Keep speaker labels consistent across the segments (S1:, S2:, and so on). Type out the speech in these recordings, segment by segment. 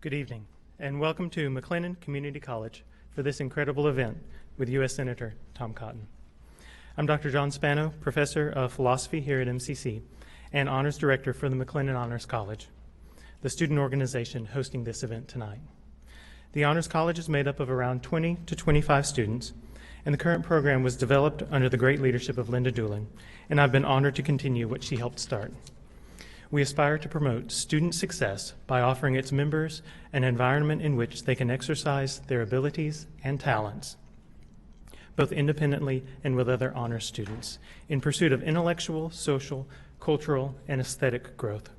S1: Good evening, and welcome to McLennan Community College for this incredible event with U.S. Senator Tom Cotton. I'm Dr. John Spano, Professor of Philosophy here at MCC and Honors Director for the McLennan Honors College, the student organization hosting this event tonight. The Honors College is made up of around 20 to 25 students, and the current program was developed under the great leadership of Linda Doolin, and I've been honored to continue what she helped start. We aspire to promote student success by offering its members an environment in which they can exercise their abilities and talents, both independently and with other honors students, in pursuit of intellectual, social, cultural, and aesthetic growth.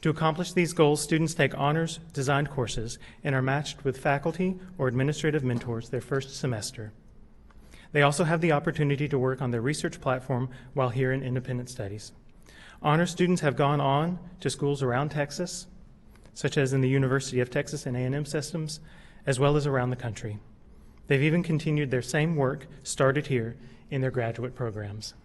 S1: To accomplish these goals, students take honors-designed courses and are matched with faculty or administrative mentors their first semester. They also have the opportunity to work on their research platform while here in independent studies. Honors students have gone on to schools around Texas, such as in the University of Texas and A&M systems, as well as around the country. They've even continued their same work started here in their graduate programs.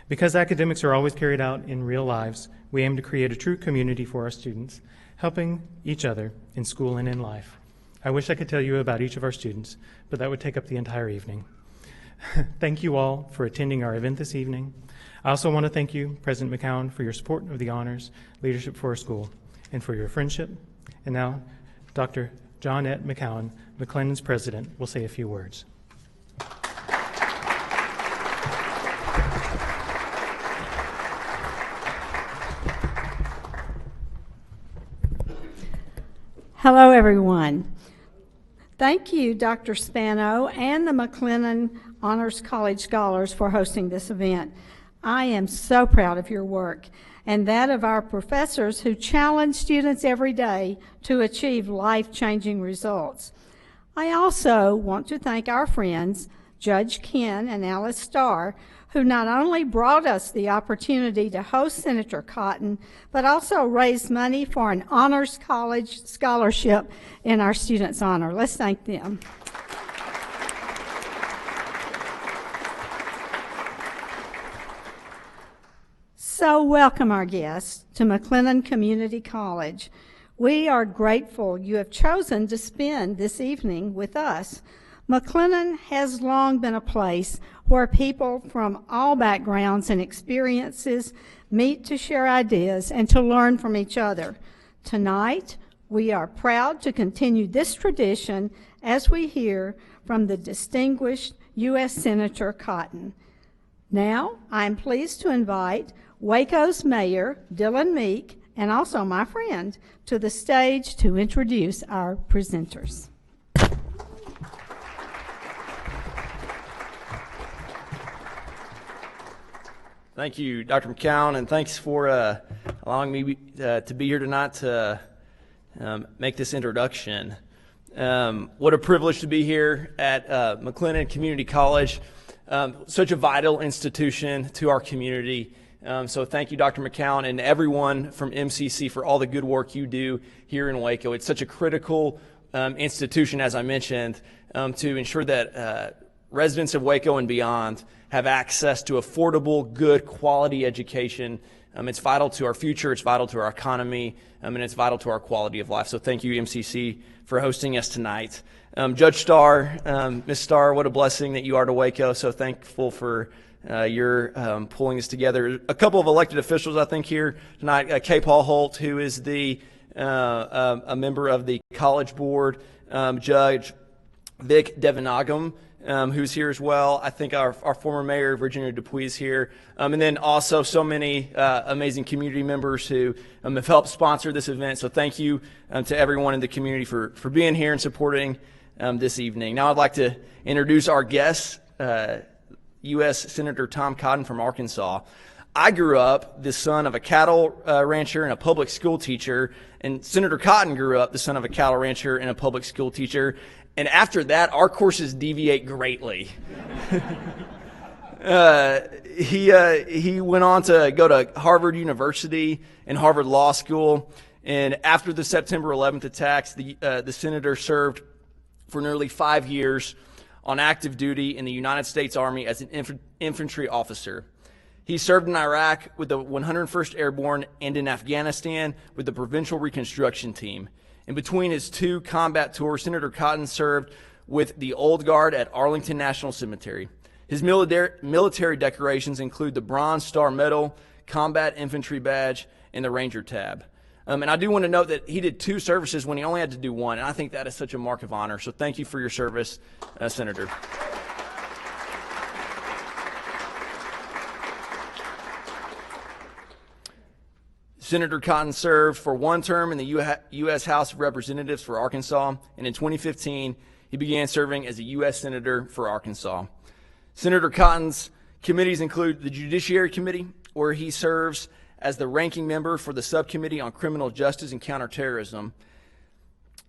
S1: Because academics are always carried out in real lives, we aim to create a true community for our students, helping each other in school and in life. I wish I could tell you about each of our students, but that would take up the entire evening. Thank you all for attending our event this evening. I also want to thank you, President McCowan, for your support of the honors, leadership for our school, and for your friendship. And now, Dr. John Ed McCowan, McLennan's president, will say a few words.
S2: Hello, everyone. Thank you, Dr. Spano and the McLennan Honors College Scholars for hosting this event. I am so proud of your work and that of our professors who challenge students every day to achieve life-changing results. I also want to thank our friends, Judge Ken and Alice Starr, who not only brought us the opportunity to host Senator Cotton, but also raised money for an Honors College scholarship in our students' honor. Let's thank them. So welcome our guests to McLennan Community College. We are grateful you have chosen to spend this evening with us. McLennan has long been a place where people from all backgrounds and experiences meet to share ideas and to learn from each other. Tonight, we are proud to continue this tradition as we hear from the distinguished U.S. Senator Cotton. Now, I'm pleased to invite Waco's Mayor, Dylan Meek, and also my friend, to the stage to introduce our presenters.
S3: Thank you, Dr. McCown, and thanks for allowing me to be here tonight to make this introduction. What a privilege to be here at McLennan Community College, such a vital institution to our community. So thank you, Dr. McCown, and everyone from MCC for all the good work you do here in Waco. It's such a critical institution, as I mentioned, to ensure that residents of Waco and beyond have access to affordable, good, quality education. It's vital to our future, it's vital to our economy, and it's vital to our quality of life. So thank you, MCC, for hosting us tonight. Judge Starr, Ms. Starr, what a blessing that you are to Waco. So thankful for your pulling this together. A couple of elected officials, I think, here tonight. Kay Paul Holt, who is a member of the college board. Judge Vic Devanagam, who's here as well. I think our former mayor, Virginia Dupuis, is here. And then also so many amazing community members who have helped sponsor this event. So thank you to everyone in the community for being here and supporting this evening. Now I'd like to introduce our guests, U.S. Senator Tom Cotton from Arkansas. I grew up the son of a cattle rancher and a public school teacher, and Senator Cotton grew up the son of a cattle rancher and a public school teacher. And after that, our courses deviate greatly. He went on to go to Harvard University and Harvard Law School. And after the September 11th attacks, the senator served for nearly 5 years on active duty in the United States Army as an infantry officer. He served in Iraq with the 101st Airborne and in Afghanistan with the Provincial Reconstruction Team. In between his 2 combat tours, Senator Cotton served with the Old Guard at Arlington National Cemetery. His military decorations include the Bronze Star Medal, Combat Infantry Badge, and the Ranger Tab. And I do want to note that he did 2 services when he only had to do 1, and I think that is such a mark of honor. So thank you for your service, Senator. Senator Cotton served for 1 term in the U.S. House of Representatives for Arkansas, and in 2015, he began serving as a U.S. Senator for Arkansas. Senator Cotton's committees include the Judiciary Committee, where he serves as the ranking member for the Subcommittee on Criminal Justice and Counterterrorism,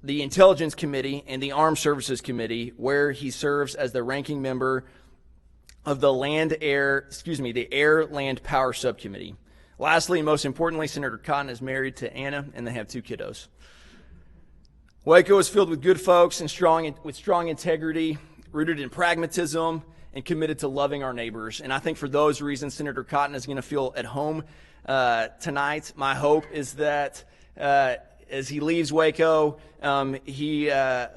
S3: the Intelligence Committee, and the Armed Services Committee, where he serves as the ranking member of the Air-Land Power Subcommittee. Lastly, and most importantly, Senator Cotton is married to Anna, and they have 2 kiddos. Waco is filled with good folks and with strong integrity, rooted in pragmatism, and committed to loving our neighbors. And I think for those reasons, Senator Cotton is going to feel at home tonight. My hope is that as he leaves Waco, he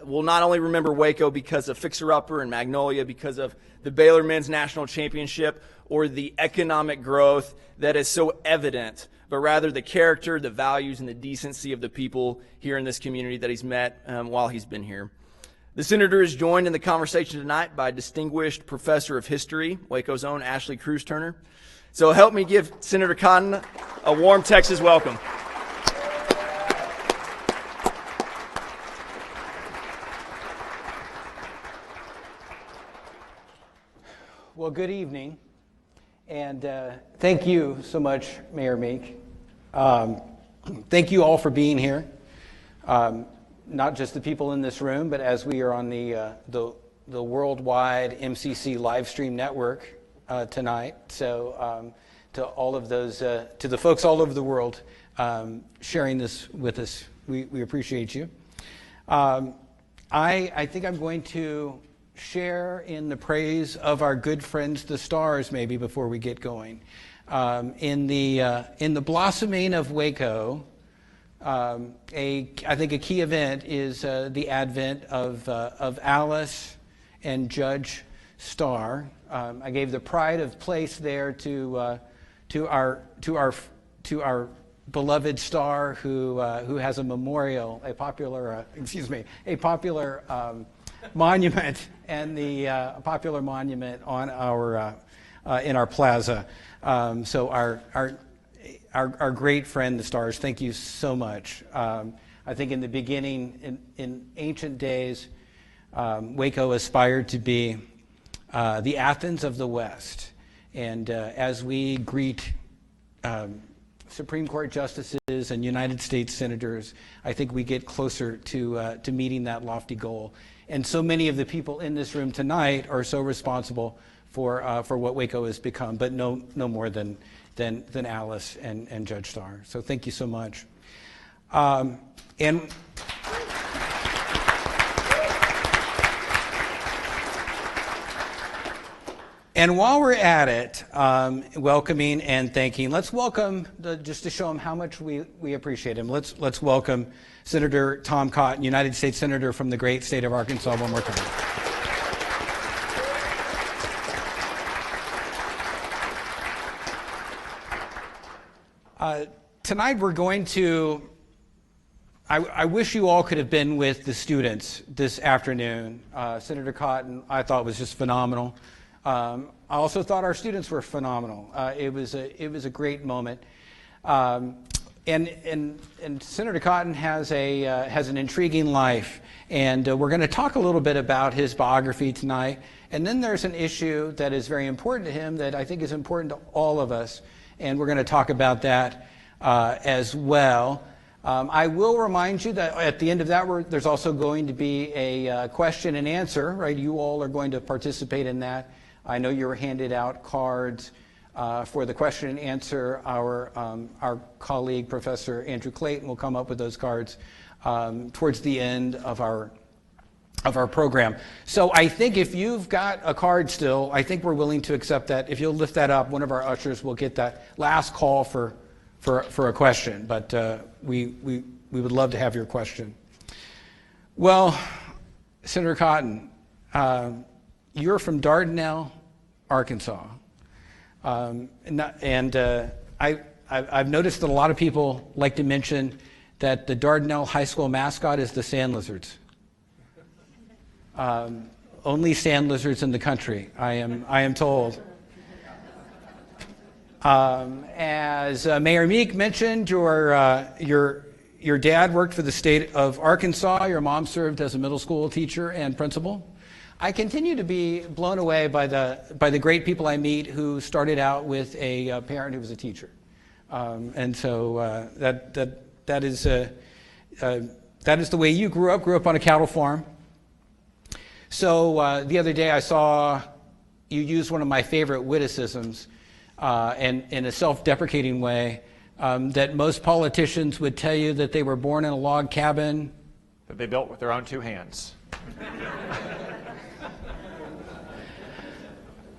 S3: will not only remember Waco because of Fixer Upper and Magnolia, because of the Baylor Men's National Championship, or the economic growth that is so evident, but rather the character, the values, and the decency of the people here in this community that he's met while he's been here. The Senator is joined in the conversation tonight by distinguished professor of history, Waco's own Ashley Cruz Turner. So help me give Senator Cotton a warm Texas welcome.
S4: Well, good evening, and thank you so much, Mayor Meek. Thank you all for being here. Not just the people in this room, but as we are on the worldwide MCC live stream network tonight. So to all of those, to the folks all over the world sharing this with us, we appreciate you. I think I'm going to share in the praise of our good friends, the stars, maybe before we get going. In the blossoming of Waco, I think a key event is the advent of Alice and Judge Starr. I gave the pride of place there to our beloved Starr, who has a memorial, a popular monument, and the popular monument on our in our plaza. So our great friend, the Stars, thank you so much. I think in the beginning, in ancient days, Waco aspired to be the Athens of the West. And as we greet Supreme Court justices and United States senators, I think we get closer to meeting that lofty goal. And so many of the people in this room tonight are so responsible for what Waco has become, but no more than Alice and Judge Starr. So thank you so much. And while we're at it, welcoming and thanking, let's welcome, just to show him how much we appreciate him, let's welcome Senator Tom Cotton, United States Senator from the great state of Arkansas, one more time. Tonight we're going to, I wish you all could have been with the students this afternoon. Senator Cotton, I thought, was just phenomenal. I also thought our students were phenomenal. It was a great moment. And Senator Cotton has an intriguing life, and we're going to talk a little bit about his biography tonight. And then there's an issue that is very important to him that I think is important to all of us, and we're going to talk about that as well. I will remind you that at the end of that, there's also going to be a question and answer, right? You all are going to participate in that. I know you were handed out cards for the question and answer. Our colleague, Professor Andrew Clayton, will come up with those cards towards the end of our program. So I think if you've got a card still, I think we're willing to accept that. If you'll lift that up, one of our ushers will get that last call for a question. But we would love to have your question. Well, Senator Cotton, you're from Dardanelle, Arkansas. I've noticed that a lot of people like to mention that the Dardanelle High School mascot is the sand lizards. Only sand lizards in the country, I am told. As Mayor Meek mentioned, your dad worked for the state of Arkansas. Your mom served as a middle school teacher and principal. I continue to be blown away by the great people I meet who started out with a parent who was a teacher, and so that is the way you grew up. Grew up on a cattle farm. So the other day I saw you use one of my favorite witticisms, and in a self-deprecating way, that most politicians would tell you that they were born in a log cabin
S5: that they built with their own two hands.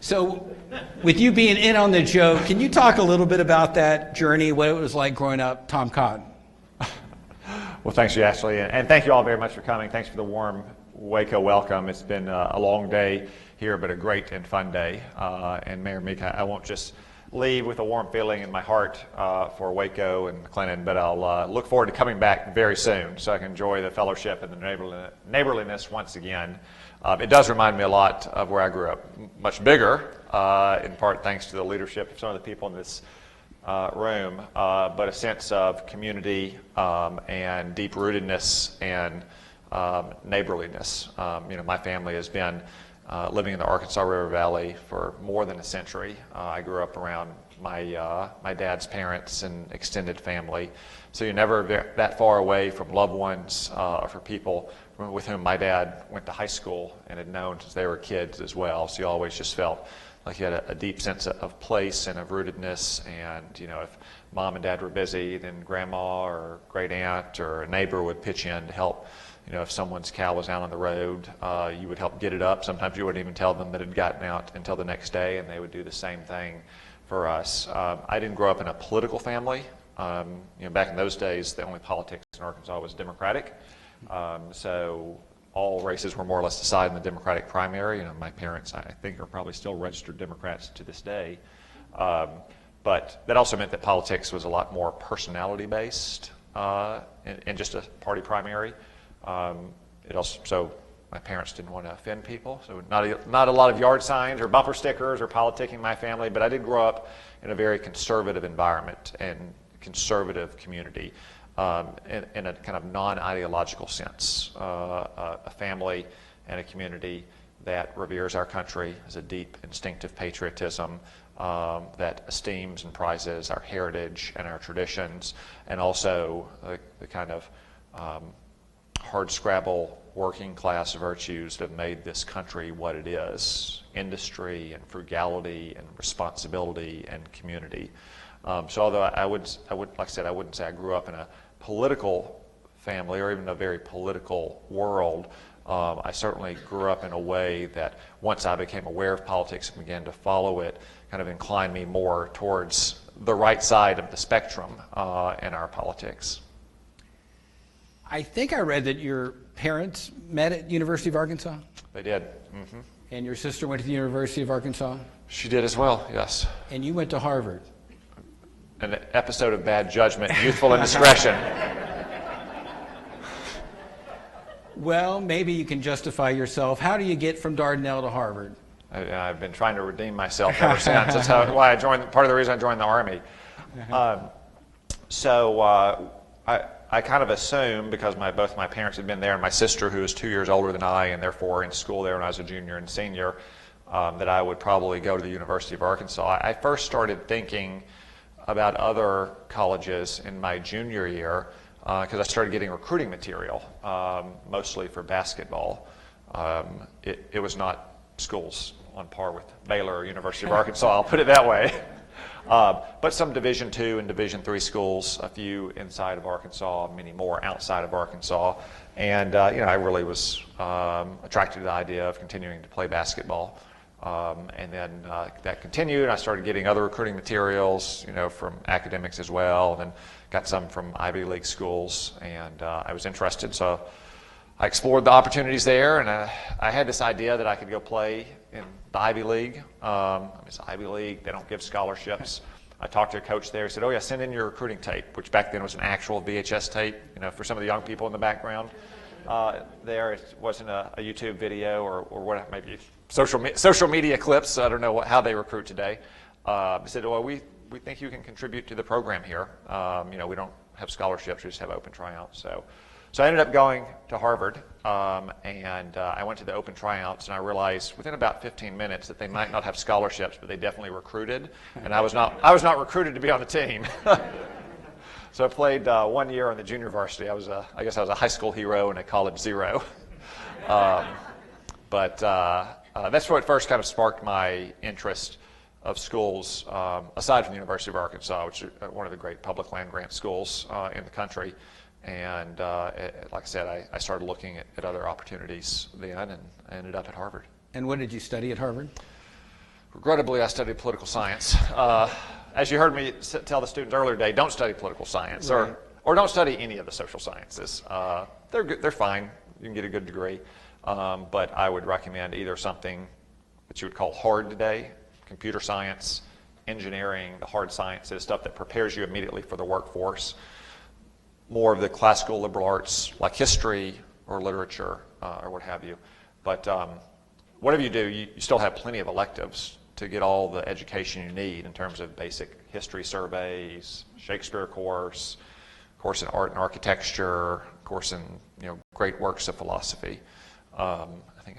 S4: So, with you being in on the joke, can you talk a little bit about that journey, what it was like growing up, Tom Cotton?
S5: Well, thanks, Ashley, and thank you all very much for coming. Thanks for the warm Waco welcome. It's been a long day here, but a great and fun day. And Mayor Meek, I won't just leave with a warm feeling in my heart for Waco and McLennan, but I'll look forward to coming back very soon so I can enjoy the fellowship and the neighborliness once again. It does remind me a lot of where I grew up, much bigger, in part thanks to the leadership of some of the people in this room, but a sense of community and deep-rootedness and neighborliness. My family has been living in the Arkansas River Valley for more than a century. I grew up around my dad's parents and extended family, so you're never that far away from loved ones or for people with whom my dad went to high school and had known since they were kids as well. So you always just felt like you had a deep sense of place and of rootedness. And if mom and dad were busy, then grandma or great aunt or a neighbor would pitch in to help. If someone's cow was out on the road, you would help get it up. Sometimes you wouldn't even tell them that it had gotten out until the next day, and they would do the same thing for us. I didn't grow up in a political family. Back in those days, the only politics in Arkansas was Democratic. So all races were more or less decided in the Democratic primary. My parents, I think, are probably still registered Democrats to this day. But that also meant that politics was a lot more personality-based and just a party primary. So my parents didn't want to offend people, so not a lot of yard signs or bumper stickers or politicking in my family, but I did grow up in a very conservative environment and conservative community in a kind of non-ideological sense. A family and a community that reveres our country, has a deep instinctive patriotism, that esteems and prizes our heritage and our traditions, and also the kind of hardscrabble working class virtues that have made this country what it is: industry and frugality and responsibility and community. So although I would, like I said, I wouldn't say I grew up in a political family or even a very political world. I certainly grew up in a way that once I became aware of politics and began to follow it, kind of inclined me more towards the right side of the spectrum in our politics.
S4: I think I read that your parents met at University of Arkansas?
S5: They did. Mm-hmm.
S4: And your sister went to the University of Arkansas?
S5: She did as well, yes.
S4: And you went to Harvard?
S5: An episode of bad judgment, youthful indiscretion.
S4: Well, maybe you can justify yourself. How do you get from Dardanelle to Harvard?
S5: I've been trying to redeem myself ever since. That's why I joined. Part of the reason I joined the Army. I kind of assumed, because both my parents had been there, and my sister, who is 2 years older than I, and therefore in school there when I was a junior and senior, that I would probably go to the University of Arkansas. I first started thinking about other colleges in my junior year because I started getting recruiting material, mostly for basketball. It was not schools on par with Baylor or University of Arkansas, I'll put it that way. But some Division II and Division III schools, a few inside of Arkansas, many more outside of Arkansas. And I really was attracted to the idea of continuing to play basketball. And then that continued, and I started getting other recruiting materials, from academics as well, and then got some from Ivy League schools, and I was interested. So I explored the opportunities there, and I had this idea that I could go play in the Ivy League. It's Ivy League, they don't give scholarships. I talked to a coach there. He said, oh yeah, send in your recruiting tape, which back then was an actual VHS tape, for some of the young people in the background. There, it wasn't a YouTube video or what, maybe social media clips. I don't know how they recruit today. He said, well, we think you can contribute to the program here. We don't have scholarships, we just have open tryouts. So I ended up going to Harvard, and I went to the open tryouts, and I realized within about 15 minutes that they might not have scholarships, but they definitely recruited, and I was not recruited to be on the team. So I played 1 year on the junior varsity. I guess I was a high school hero and a college zero. But that's what first kind of sparked my interest of schools, aside from the University of Arkansas, which is one of the great public land grant schools in the country. And like I said, I started looking at other opportunities then, and I ended up at Harvard.
S4: And what did you study at Harvard?
S5: Regrettably, I studied political science. As you heard me tell the students earlier today, don't study political science,
S4: right,
S5: or don't study any of the social sciences. They're good, they're fine. You can get a good degree, but I would recommend either something that you would call hard today, computer science, engineering, the hard sciences, stuff that prepares you immediately for the workforce. More of the classical liberal arts like history or literature or what have you. But whatever you do, you still have plenty of electives to get all the education you need in terms of basic history surveys, Shakespeare course in art and architecture, course in great works of philosophy. I think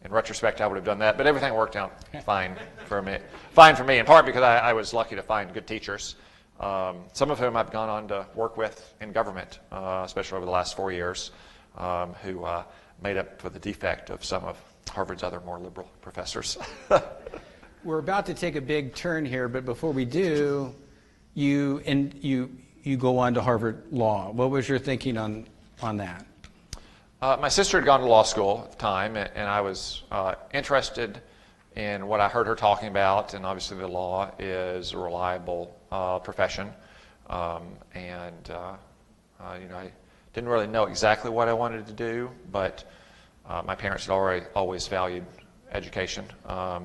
S5: in retrospect I would have done that, but everything worked out fine for me. Fine for me, in part because I was lucky to find good teachers. Some of whom I've gone on to work with in government, especially over the last 4 years, who made up for the defect of some of Harvard's other more liberal professors.
S4: We're about to take a big turn here, but before we do, you go on to Harvard Law. What was your thinking on that?
S5: My sister had gone to law school at the time, and I was interested in what I heard her talking about, and obviously the law is a reliable profession, and I didn't really know exactly what I wanted to do, but my parents had always valued education.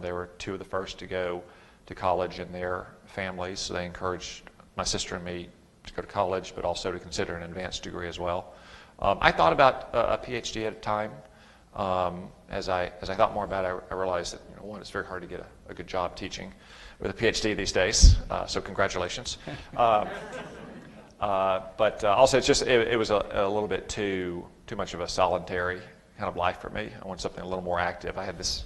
S5: They were two of the first to go to college in their families, so they encouraged my sister and me to go to college, but also to consider an advanced degree as well. I thought about a PhD at a time. As I thought more about it, I realized that one, it's very hard to get a good job teaching with a PhD these days. So congratulations. But also, it was a little bit too much of a solitary kind of life for me. I wanted something a little more active. I had this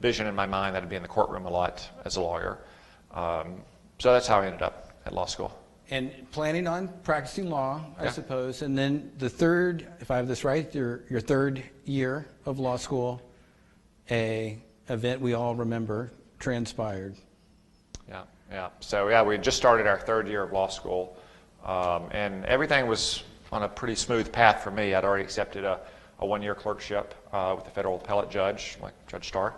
S5: vision in my mind that I'd be in the courtroom a lot as a lawyer. So that's how I ended up at law school.
S4: And planning on practicing law, I suppose. And then the third, if I have this right, your third year of law school, a event we all remember transpired. Yeah. So we had just started our third year of law school, and everything was on a pretty smooth path for me. I'd already accepted a 1-year clerkship with a federal appellate judge, like Judge Starr.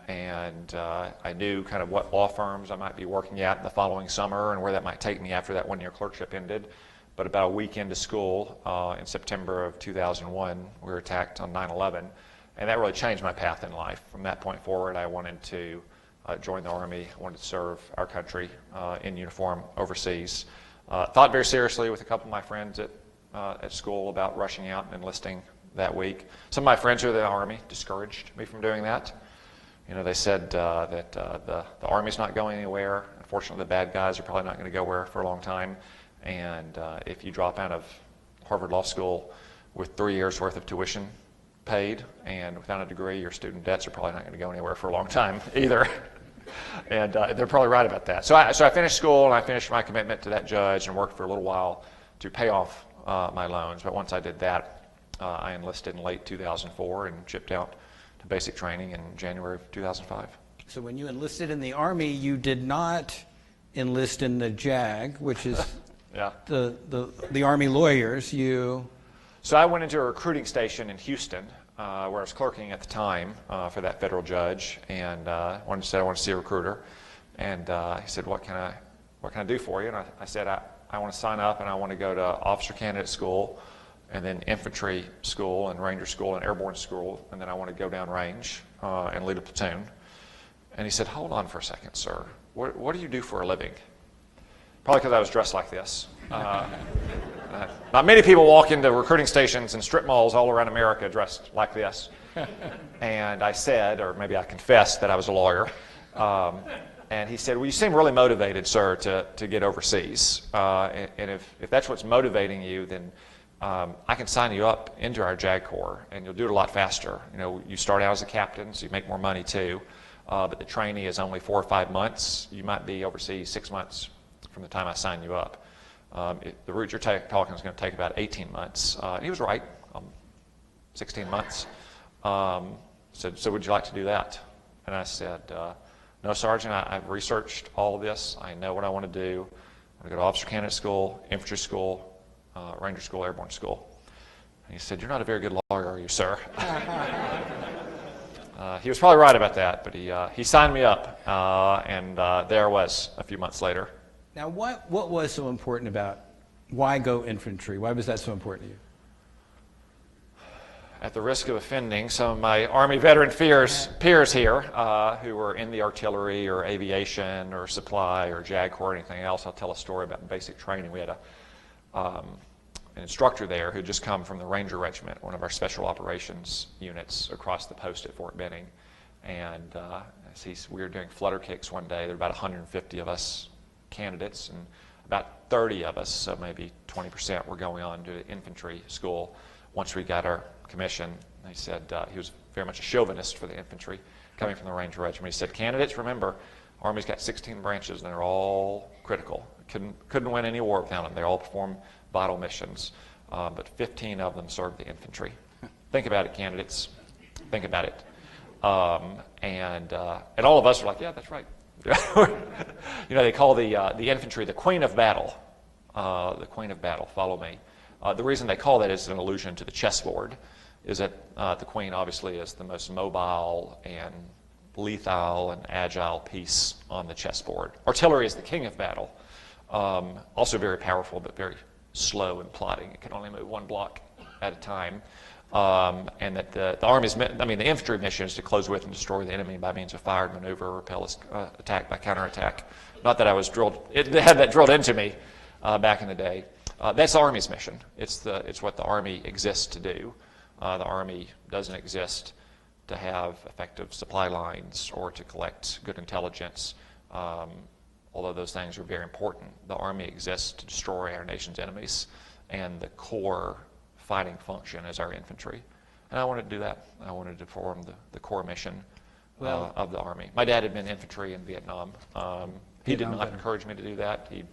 S4: And I knew kind of what law firms I might be working at the following summer and where that might take me after that 1-year clerkship ended. But about a week into school, in September of 2001, we were attacked on 9/11, and that really changed my path in life. From that point forward, I wanted to join the Army. I wanted to serve our country in uniform overseas. Thought very seriously with a couple of my friends at school about rushing out and enlisting that week. Some of my friends who were in the Army discouraged me from doing that. They said that the Army's not going anywhere. Unfortunately, the bad guys are probably not going to go anywhere for a long time. And if you drop out of Harvard Law School with 3 years worth of tuition paid and without a degree, your student debts are probably not going to go anywhere for a long time either. And they're probably right about that. So I finished school, and I finished my commitment to that judge and worked for a little while to pay off my loans. But once I did that, I enlisted in late 2004 and shipped out to basic training in January of 2005. So when you enlisted in the Army, you did not enlist in the JAG, which is the Army lawyers.
S5: So I went into a recruiting station in Houston, where I was clerking at the time for that federal judge, and I wanted to see a recruiter. And he said, "What can I do for you?" And I said, "I want to sign up, and I want to go to officer candidate school and then infantry school and ranger school and airborne school, and then I want to go down range and lead a platoon. And he said, hold on for a second, sir. What do you do for a living? Probably because I was dressed like this. Not many people walk into recruiting stations and strip malls all around America dressed like this. And I said, or maybe I confessed, that I was a lawyer. And he said, well, you seem really motivated, sir, to get overseas. And if that's what's motivating you, then I can sign you up into our JAG Corps, and you'll do it a lot faster. You know, you start out as a captain, so you make more money too. But the training is only 4 or 5 months. You might be overseas 6 months from the time I sign you up. The route you're talking is going to take about 18 months. He was right, 16 months. So would you like to do that? And I said, no, Sergeant, I've researched all of this. I know what I want to do. I want to go to officer candidate school, infantry school, ranger school, airborne school. And he said, you're not a very good lawyer, are you, sir? He was probably right about that, but he signed me up, and there I was a few months later.
S4: Now, what was so important about why go infantry? Why was that so important to you?
S5: At the risk of offending some of my Army veteran peers here who were in the artillery or aviation or supply or JAG Corps or anything else, I'll tell a story about basic training. We had an instructor there who had just come from the Ranger Regiment, one of our special operations units across the post at Fort Benning. And we were doing flutter kicks one day. There were about 150 of us candidates, and about 30 of us, so maybe 20%, were going on to infantry school once we got our commission. He said he was very much a chauvinist for the infantry coming from the Ranger Regiment. He said, candidates, remember, Army's got 16 branches and they're all critical. Couldn't win any war without them. They all perform vital missions, but 15 of them serve the infantry. Think about it, candidates. Think about it. And all of us are like, yeah, that's right. You know, they call the infantry the queen of battle. The queen of battle, follow me. The reason they call that is an allusion to the chessboard, is that the queen obviously is the most mobile and lethal and agile piece on the chessboard. Artillery is the king of battle, also very powerful but very slow and plodding. It can only move 1 block at a time. And that the infantry mission is to close with and destroy the enemy by means of fire, maneuver, repel attack by counterattack. Not that I was drilled, it had that drilled into me back in the day. That's the Army's mission. It's what the Army exists to do. The Army doesn't exist to have effective supply lines or to collect good intelligence, although those things are very important. The Army exists to destroy our nation's enemies, and the core fighting function is our infantry. And I wanted to do that. I wanted to perform the core mission of the Army. My dad had been infantry in Vietnam. He did not encourage me to do that. He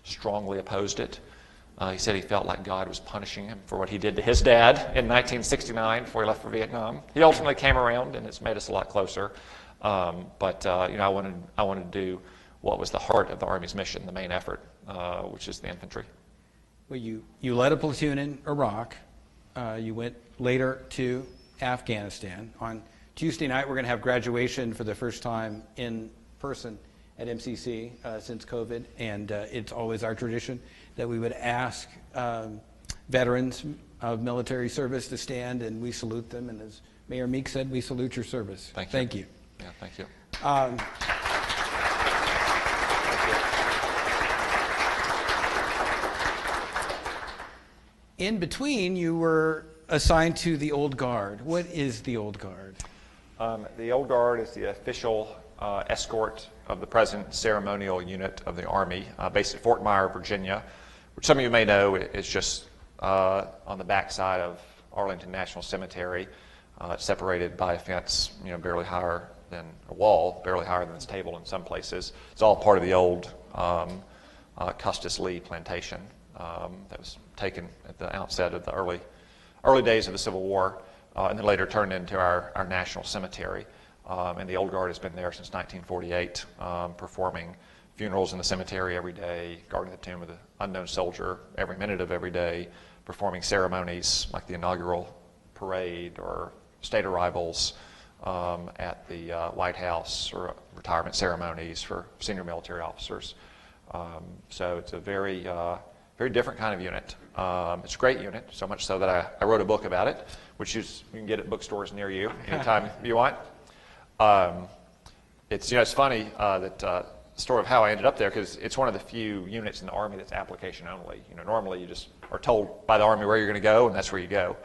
S5: strongly opposed it. He said he felt like God was punishing him for what he did to his dad in 1969 before he left for Vietnam. He ultimately came around, and it's made us a lot closer. But I wanted to do what was the heart of the Army's mission, the main effort, which is the infantry.
S4: Well, you led a platoon in Iraq. You went later to Afghanistan. On Tuesday night, we're going to have graduation for the first time in person at MCC since COVID, and it's always our tradition that we would ask veterans of military service to stand, and we salute them. And as Mayor Meek said, we salute your service.
S5: Thank you.
S4: Thank you.
S5: Yeah, thank you.
S4: In between, you were assigned to the Old Guard. What is the Old Guard?
S5: The Old Guard is the official escort of the President's ceremonial unit of the Army, based at Fort Myer, Virginia, which some of you may know is just on the backside of Arlington National Cemetery, separated by a fence, barely higher than a wall, barely higher than this table in some places. It's all part of the old Custis Lee plantation that was taken at the outset of the early days of the Civil War, and then later turned into our national cemetery. And the Old Guard has been there since 1948, performing funerals in the cemetery every day, guarding the tomb of the unknown soldier every minute of every day, performing ceremonies like the inaugural parade or state arrivals at the White House, or retirement ceremonies for senior military officers. So it's a very different kind of unit. It's a great unit, so much so that I wrote a book about it, which you can get at bookstores near you anytime you want. It's funny that story of how I ended up there, because it's one of the few units in the Army that's application only. Normally you just are told by the Army where you're going to go, and that's where you go.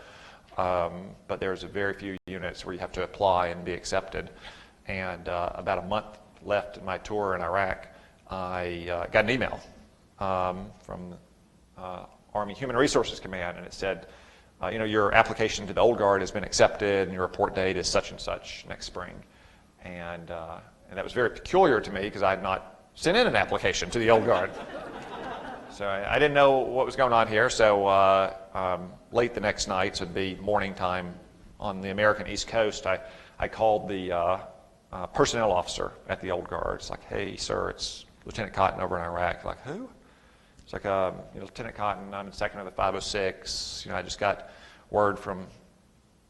S5: But there's a very few units where you have to apply and be accepted. And about a month left in my tour in Iraq, I got an email from Army Human Resources Command, and it said, your application to the Old Guard has been accepted, and your report date is such and such next spring. And that was very peculiar to me, because I had not sent in an application to the Old Guard. So I didn't know what was going on here. So late the next night, so it'd be morning time on the American East Coast, I called the personnel officer at the Old Guard. It's like, hey, sir, it's Lieutenant Cotton over in Iraq. Like, who? It's like, Lieutenant Cotton, I'm in second of the 506. I just got word from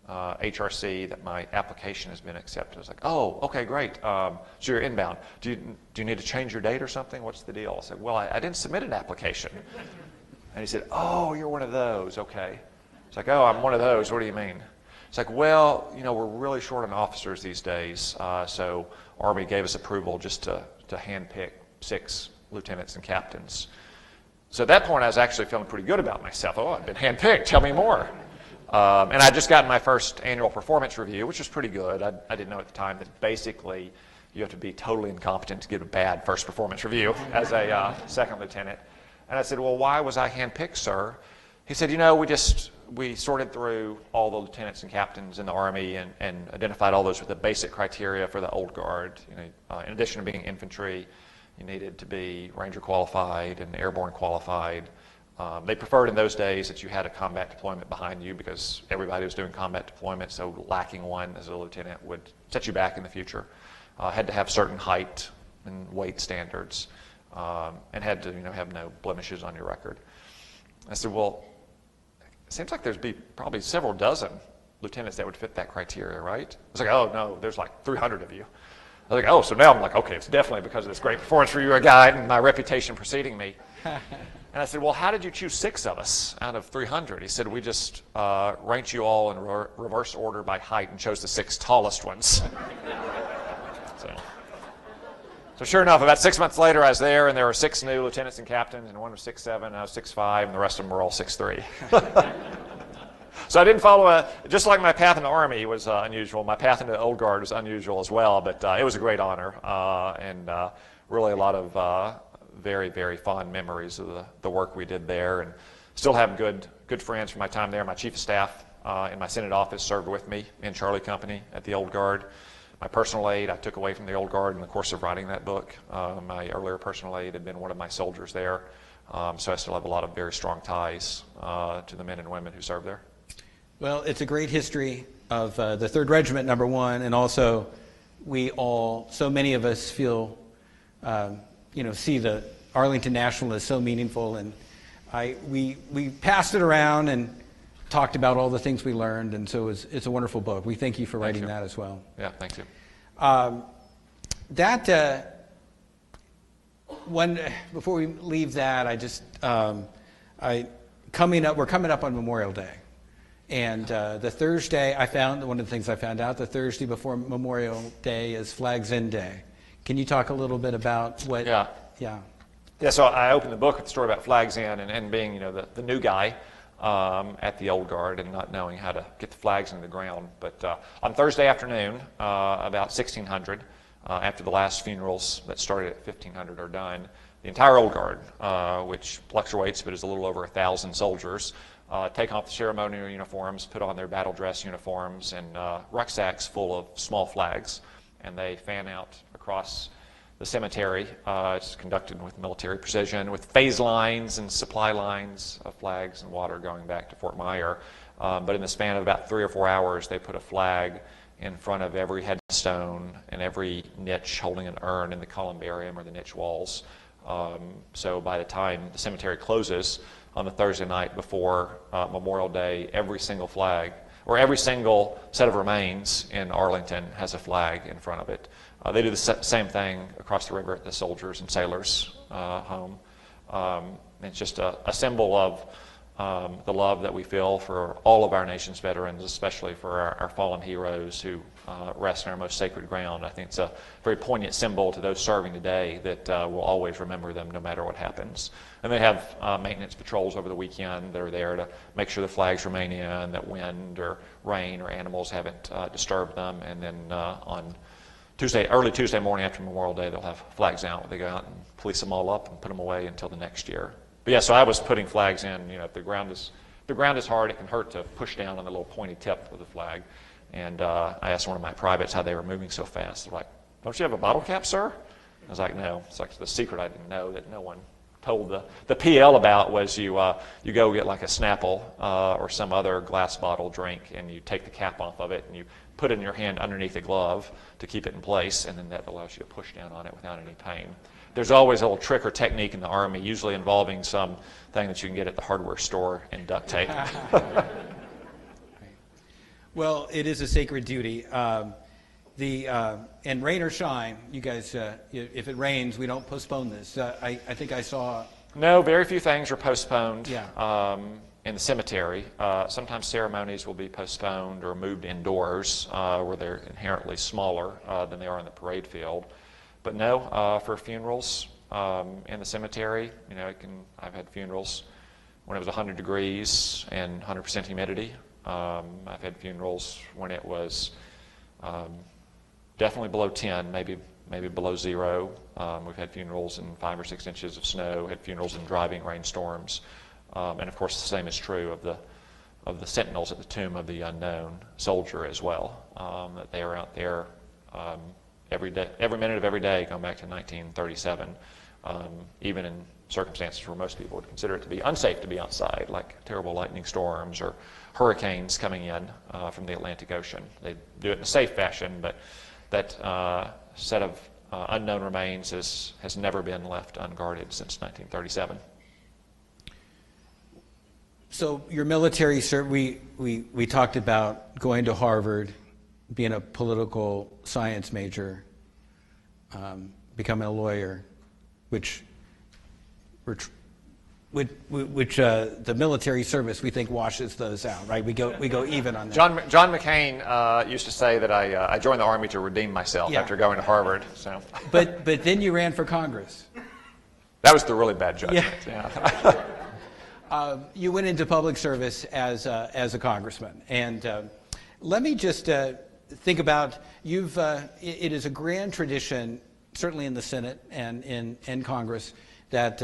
S5: HRC that my application has been accepted. I was like, oh, okay, great. So you're inbound. Do you need to change your date or something? What's the deal? I said, well, I didn't submit an application. And he said, oh, you're one of those. Okay. It's like, oh, I'm one of those. What do you mean? It's like, well, we're really short on officers these days, so Army gave us approval just to handpick 6 lieutenants and captains. So at that point, I was actually feeling pretty good about myself. Oh, I've been handpicked. Tell me more. And I'd just gotten my first annual performance review, which was pretty good. I didn't know at the time that basically you have to be totally incompetent to give a bad first performance review as a second lieutenant. And I said, well, why was I handpicked, sir? He said, we sorted through all the lieutenants and captains in the Army and identified all those with the basic criteria for the Old Guard. In addition to being infantry, you needed to be Ranger qualified and airborne qualified. They preferred in those days that you had a combat deployment behind you, because everybody was doing combat deployment, so lacking one as a lieutenant would set you back in the future. Had to have certain height and weight standards, and had to have no blemishes on your record. I said, well, it seems like there's probably several dozen lieutenants that would fit that criteria, right? I was like, oh, no, there's like 300 of you. I was like, oh, so now I'm like, okay, it's definitely because of this great performance review guide and my reputation preceding me. And I said, well, how did you choose 6 of us out of 300? He said, we just ranked you all in reverse order by height and chose the 6 tallest ones. So sure enough, about 6 months later, I was there, and there were 6 new lieutenants and captains, and one was 6'7", and I was 6'5", and the rest of them were all 6'3". So I didn't follow just like my path in the Army was unusual, my path into the Old Guard was unusual as well, but it was a great honor, and really a lot of very, very fond memories of the work we did there, and still have good friends from my time there. My chief of staff in my Senate office served with me in Charlie Company at the Old Guard. My personal aide I took away from the Old Guard in the course of writing that book. My earlier personal aide had been one of my soldiers there, so I still have a lot of very strong ties to the men and women who served there.
S4: Well, it's a great history of the 3rd Regiment, number one, and also so many of us feel, see the Arlington National as so meaningful, and we passed it around and talked about all the things we learned, and so it's a wonderful book. We thank you for writing that as well.
S5: Yeah, thank you.
S4: Before we leave that, we're coming up on Memorial Day, and the Thursday one of the things I found out, the Thursday before Memorial Day is Flags In Day. Can you talk a little bit about what? Yeah.
S5: So I opened the book with the story about Flags In and being the new guy at the Old Guard and not knowing how to get the flags into the ground. But on Thursday afternoon, about 1600, after the last funerals that started at 1500 are done, the entire Old Guard, which fluctuates but is a little over 1,000 soldiers, take off the ceremonial uniforms, put on their battle dress uniforms and rucksacks full of small flags, and they fan out across the cemetery. It's conducted with military precision, with phase lines and supply lines of flags and water going back to Fort Myer. But in the span of about 3 or 4 hours, they put a flag in front of every headstone and every niche holding an urn in the columbarium or the niche walls. So by the time the cemetery closes on the Thursday night before Memorial Day, every single flag or every single set of remains in Arlington has a flag in front of it. They do the same thing across the river at the soldiers and sailors' home. It's just a symbol of the love that we feel for all of our nation's veterans, especially for our fallen heroes who rest in our most sacred ground. I think it's a very poignant symbol to those serving today that we'll always remember them no matter what happens. And they have maintenance patrols over the weekend that are there to make sure the flags remain in, that wind or rain or animals haven't disturbed them. And then on early Tuesday morning after Memorial Day, they'll have flags out. They go out and police them all up and put them away until the next year. But yeah, so I was putting flags in. If the ground is hard, it can hurt to push down on the little pointy tip of the flag. And I asked one of my privates how they were moving so fast. They're like, "Don't you have a bottle cap, sir?" I was like, "No." It's like the secret I didn't know that no one told the PL about was you go get like a Snapple or some other glass bottle drink, and you take the cap off of it and you put it in your hand underneath the glove to keep it in place, and then that allows you to push down on it without any pain. There's always a little trick or technique in the Army, usually involving some thing that you can get at the hardware store and duct tape.
S4: Well, it is a sacred duty. And rain or shine, you guys, if it rains, we don't postpone this. I think I saw...
S5: No, very few things are postponed.
S4: Yeah.
S5: In the cemetery. Sometimes ceremonies will be postponed or moved indoors where they're inherently smaller than they are in the parade field. But no, for funerals in the cemetery, I've had funerals when it was 100 degrees and 100% humidity. I've had funerals when it was definitely below 10, maybe below 0. We've had funerals in 5 or 6 inches of snow, had funerals in driving rainstorms. And of course the same is true of the sentinels at the tomb of the unknown soldier as well, that they are out there every day, every minute of every day, going back to 1937, even in circumstances where most people would consider it to be unsafe to be outside, like terrible lightning storms or hurricanes coming in from the Atlantic Ocean. They do it in a safe fashion, but that set of unknown remains has never been left unguarded since 1937.
S4: So your military service, we talked about going to Harvard, being a political science major, becoming a lawyer, which the military service we think washes those out, right? We go even on that.
S5: John McCain used to say that I joined the Army to redeem myself after going to Harvard. So.
S4: But then you ran for Congress.
S5: That was the really bad judgment. Yeah.
S4: You went into public service as a congressman, and let me just think about it is a grand tradition, certainly in the Senate and in Congress, that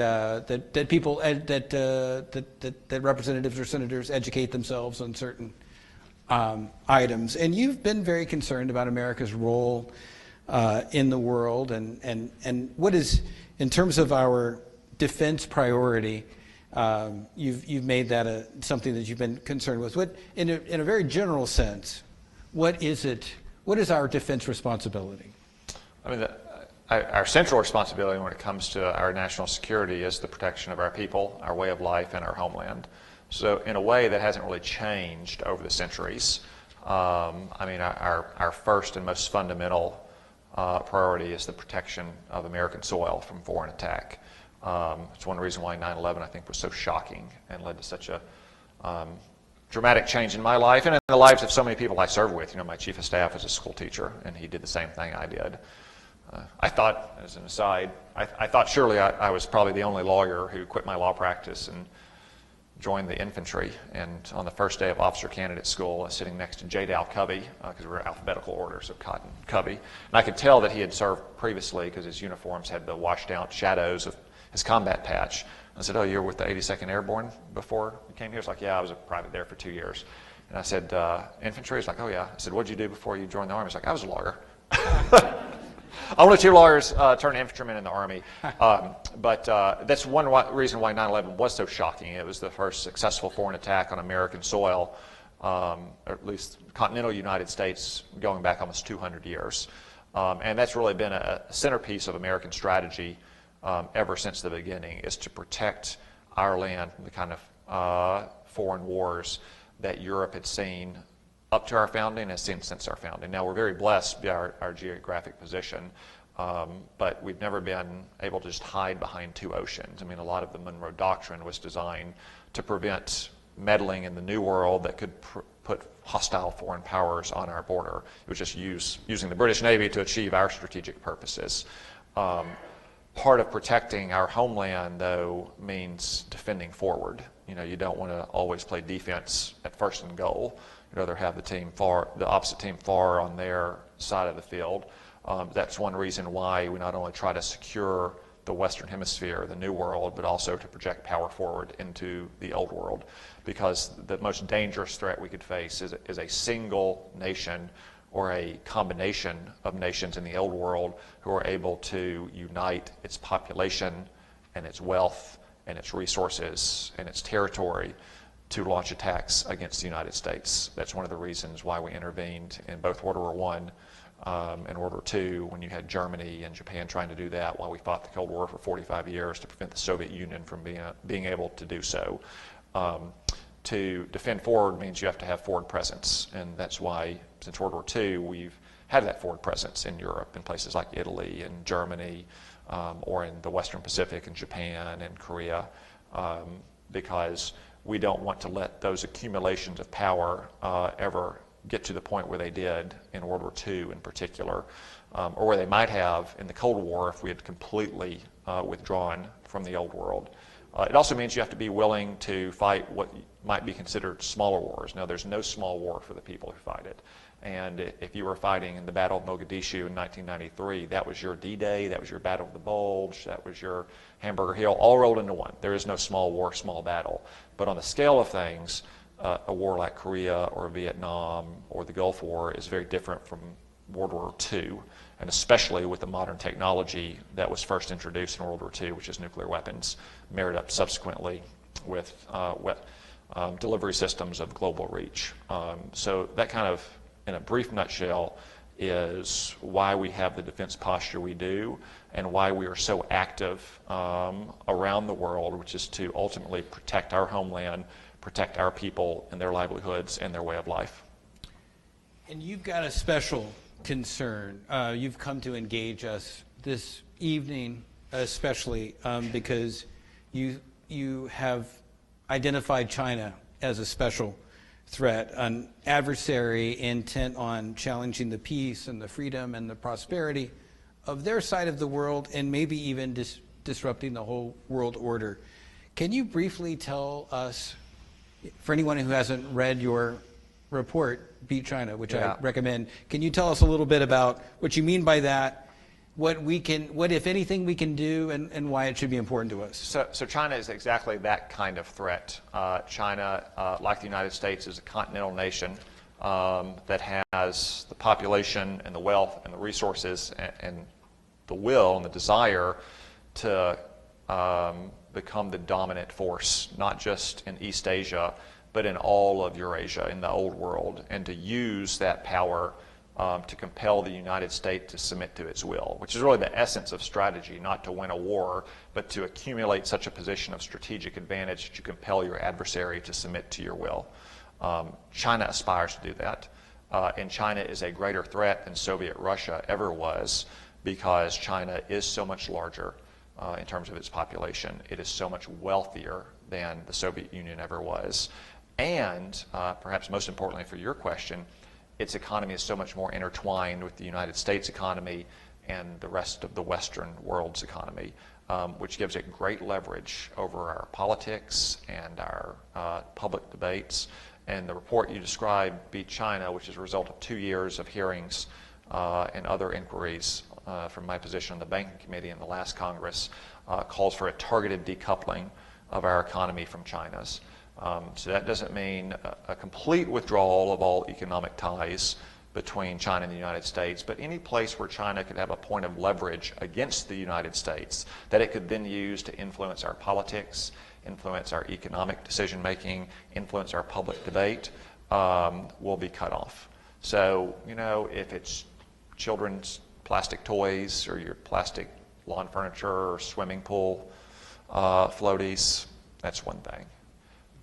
S4: people that representatives or senators educate themselves on certain items, and you've been very concerned about America's role in the world, and what is, in terms of our defense priority. You've made that something that you've been concerned with. What, in a very general sense, what is it? What is our defense responsibility?
S5: I mean, our central responsibility when it comes to our national security is the protection of our people, our way of life, and our homeland. So in a way that hasn't really changed over the centuries. I mean, our first and most fundamental priority is the protection of American soil from foreign attack. It's one reason why 9/11, I think, was so shocking and led to such a dramatic change in my life and in the lives of so many people I serve with. My chief of staff is a school teacher, and he did the same thing I did. I thought, as an aside, I thought surely I was probably the only lawyer who quit my law practice and joined the infantry. And on the first day of officer candidate school, I was sitting next to J. Dow Covey, because we were alphabetical order, so Cotton Covey. And I could tell that he had served previously because his uniforms had the washed out shadows of his combat patch. I said, "Oh, you were with the 82nd Airborne before you came here?" He was like, "Yeah, I was a private there for 2 years." And I said, "Infantry?" He's like, "Oh, yeah." I said, "What'd you do before you joined the Army?" He's like, "I was a lawyer." Only 2 lawyers turned infantrymen in the Army. But that's one reason why 9/11 was so shocking. It was the first successful foreign attack on American soil, or at least continental United States, going back almost 200 years. And that's really been a centerpiece of American strategy ever since the beginning, is to protect our land from the kind of foreign wars that Europe had seen up to our founding and has seen since our founding. Now, we're very blessed by our geographic position, but we've never been able to just hide behind two oceans. I mean, a lot of the Monroe Doctrine was designed to prevent meddling in the New World that could put hostile foreign powers on our border. It was just using the British Navy to achieve our strategic purposes. Part of protecting our homeland, though, means defending forward. You don't want to always play defense at first and goal. You'd rather have the opposite team far on their side of the field. That's one reason why we not only try to secure the Western Hemisphere, the New World, but also to project power forward into the Old World, because the most dangerous threat we could face is a single nation or a combination of nations in the Old World who are able to unite its population and its wealth and its resources and its territory to launch attacks against the United States. That's one of the reasons why we intervened in both World War I and World War II, when you had Germany and Japan trying to do that, while we fought the Cold War for 45 years to prevent the Soviet Union from being able to do so. To defend forward means you have to have forward presence, and that's why since World War II we've had that forward presence in Europe, in places like Italy and Germany, or in the Western Pacific and Japan and Korea, because we don't want to let those accumulations of power ever get to the point where they did in World War II in particular, or where they might have in the Cold War if we had completely withdrawn from the Old World. It also means you have to be willing to fight what might be considered smaller wars. Now, there's no small war for the people who fight it. And if you were fighting in the Battle of Mogadishu in 1993, that was your D-Day, that was your Battle of the Bulge, that was your Hamburger Hill, all rolled into one. There is no small war, small battle. But on the scale of things, a war like Korea or Vietnam or the Gulf War is very different from World War II, and especially with the modern technology that was first introduced in World War II, which is nuclear weapons, married up subsequently with delivery systems of global reach. So that kind of, in a brief nutshell, is why we have the defense posture we do and why we are so active around the world, which is to ultimately protect our homeland, protect our people and their livelihoods and their way of life.
S4: And you've got a special concern. You've come to engage us this evening, especially because you have identified China as a special threat, an adversary intent on challenging the peace and the freedom and the prosperity of their side of the world, and maybe even disrupting the whole world order. Can you briefly tell us, for anyone who hasn't read your report, Beat China, which I recommend, can you tell us a little bit about what you mean by that, what if anything we can do, and why it should be important to us?
S5: So China is exactly that kind of threat. China, like the United States, is a continental nation that has the population and the wealth and the resources and the will and the desire to become the dominant force, not just in East Asia, but in all of Eurasia, in the Old World, and to use that power to compel the United States to submit to its will, which is really the essence of strategy, not to win a war, but to accumulate such a position of strategic advantage that you compel your adversary to submit to your will. China aspires to do that, and China is a greater threat than Soviet Russia ever was, because China is so much larger in terms of its population. It is so much wealthier than the Soviet Union ever was. And perhaps most importantly for your question, its economy is so much more intertwined with the United States economy and the rest of the Western world's economy, which gives it great leverage over our politics and our public debates. And the report you described, Beat China, which is a result of 2 years of hearings and other inquiries from my position on the Banking Committee in the last Congress, calls for a targeted decoupling of our economy from China's. So that doesn't mean a complete withdrawal of all economic ties between China and the United States, but any place where China could have a point of leverage against the United States that it could then use to influence our politics, influence our economic decision making, influence our public debate, will be cut off. So, if it's children's plastic toys or your plastic lawn furniture or swimming pool floaties, that's one thing.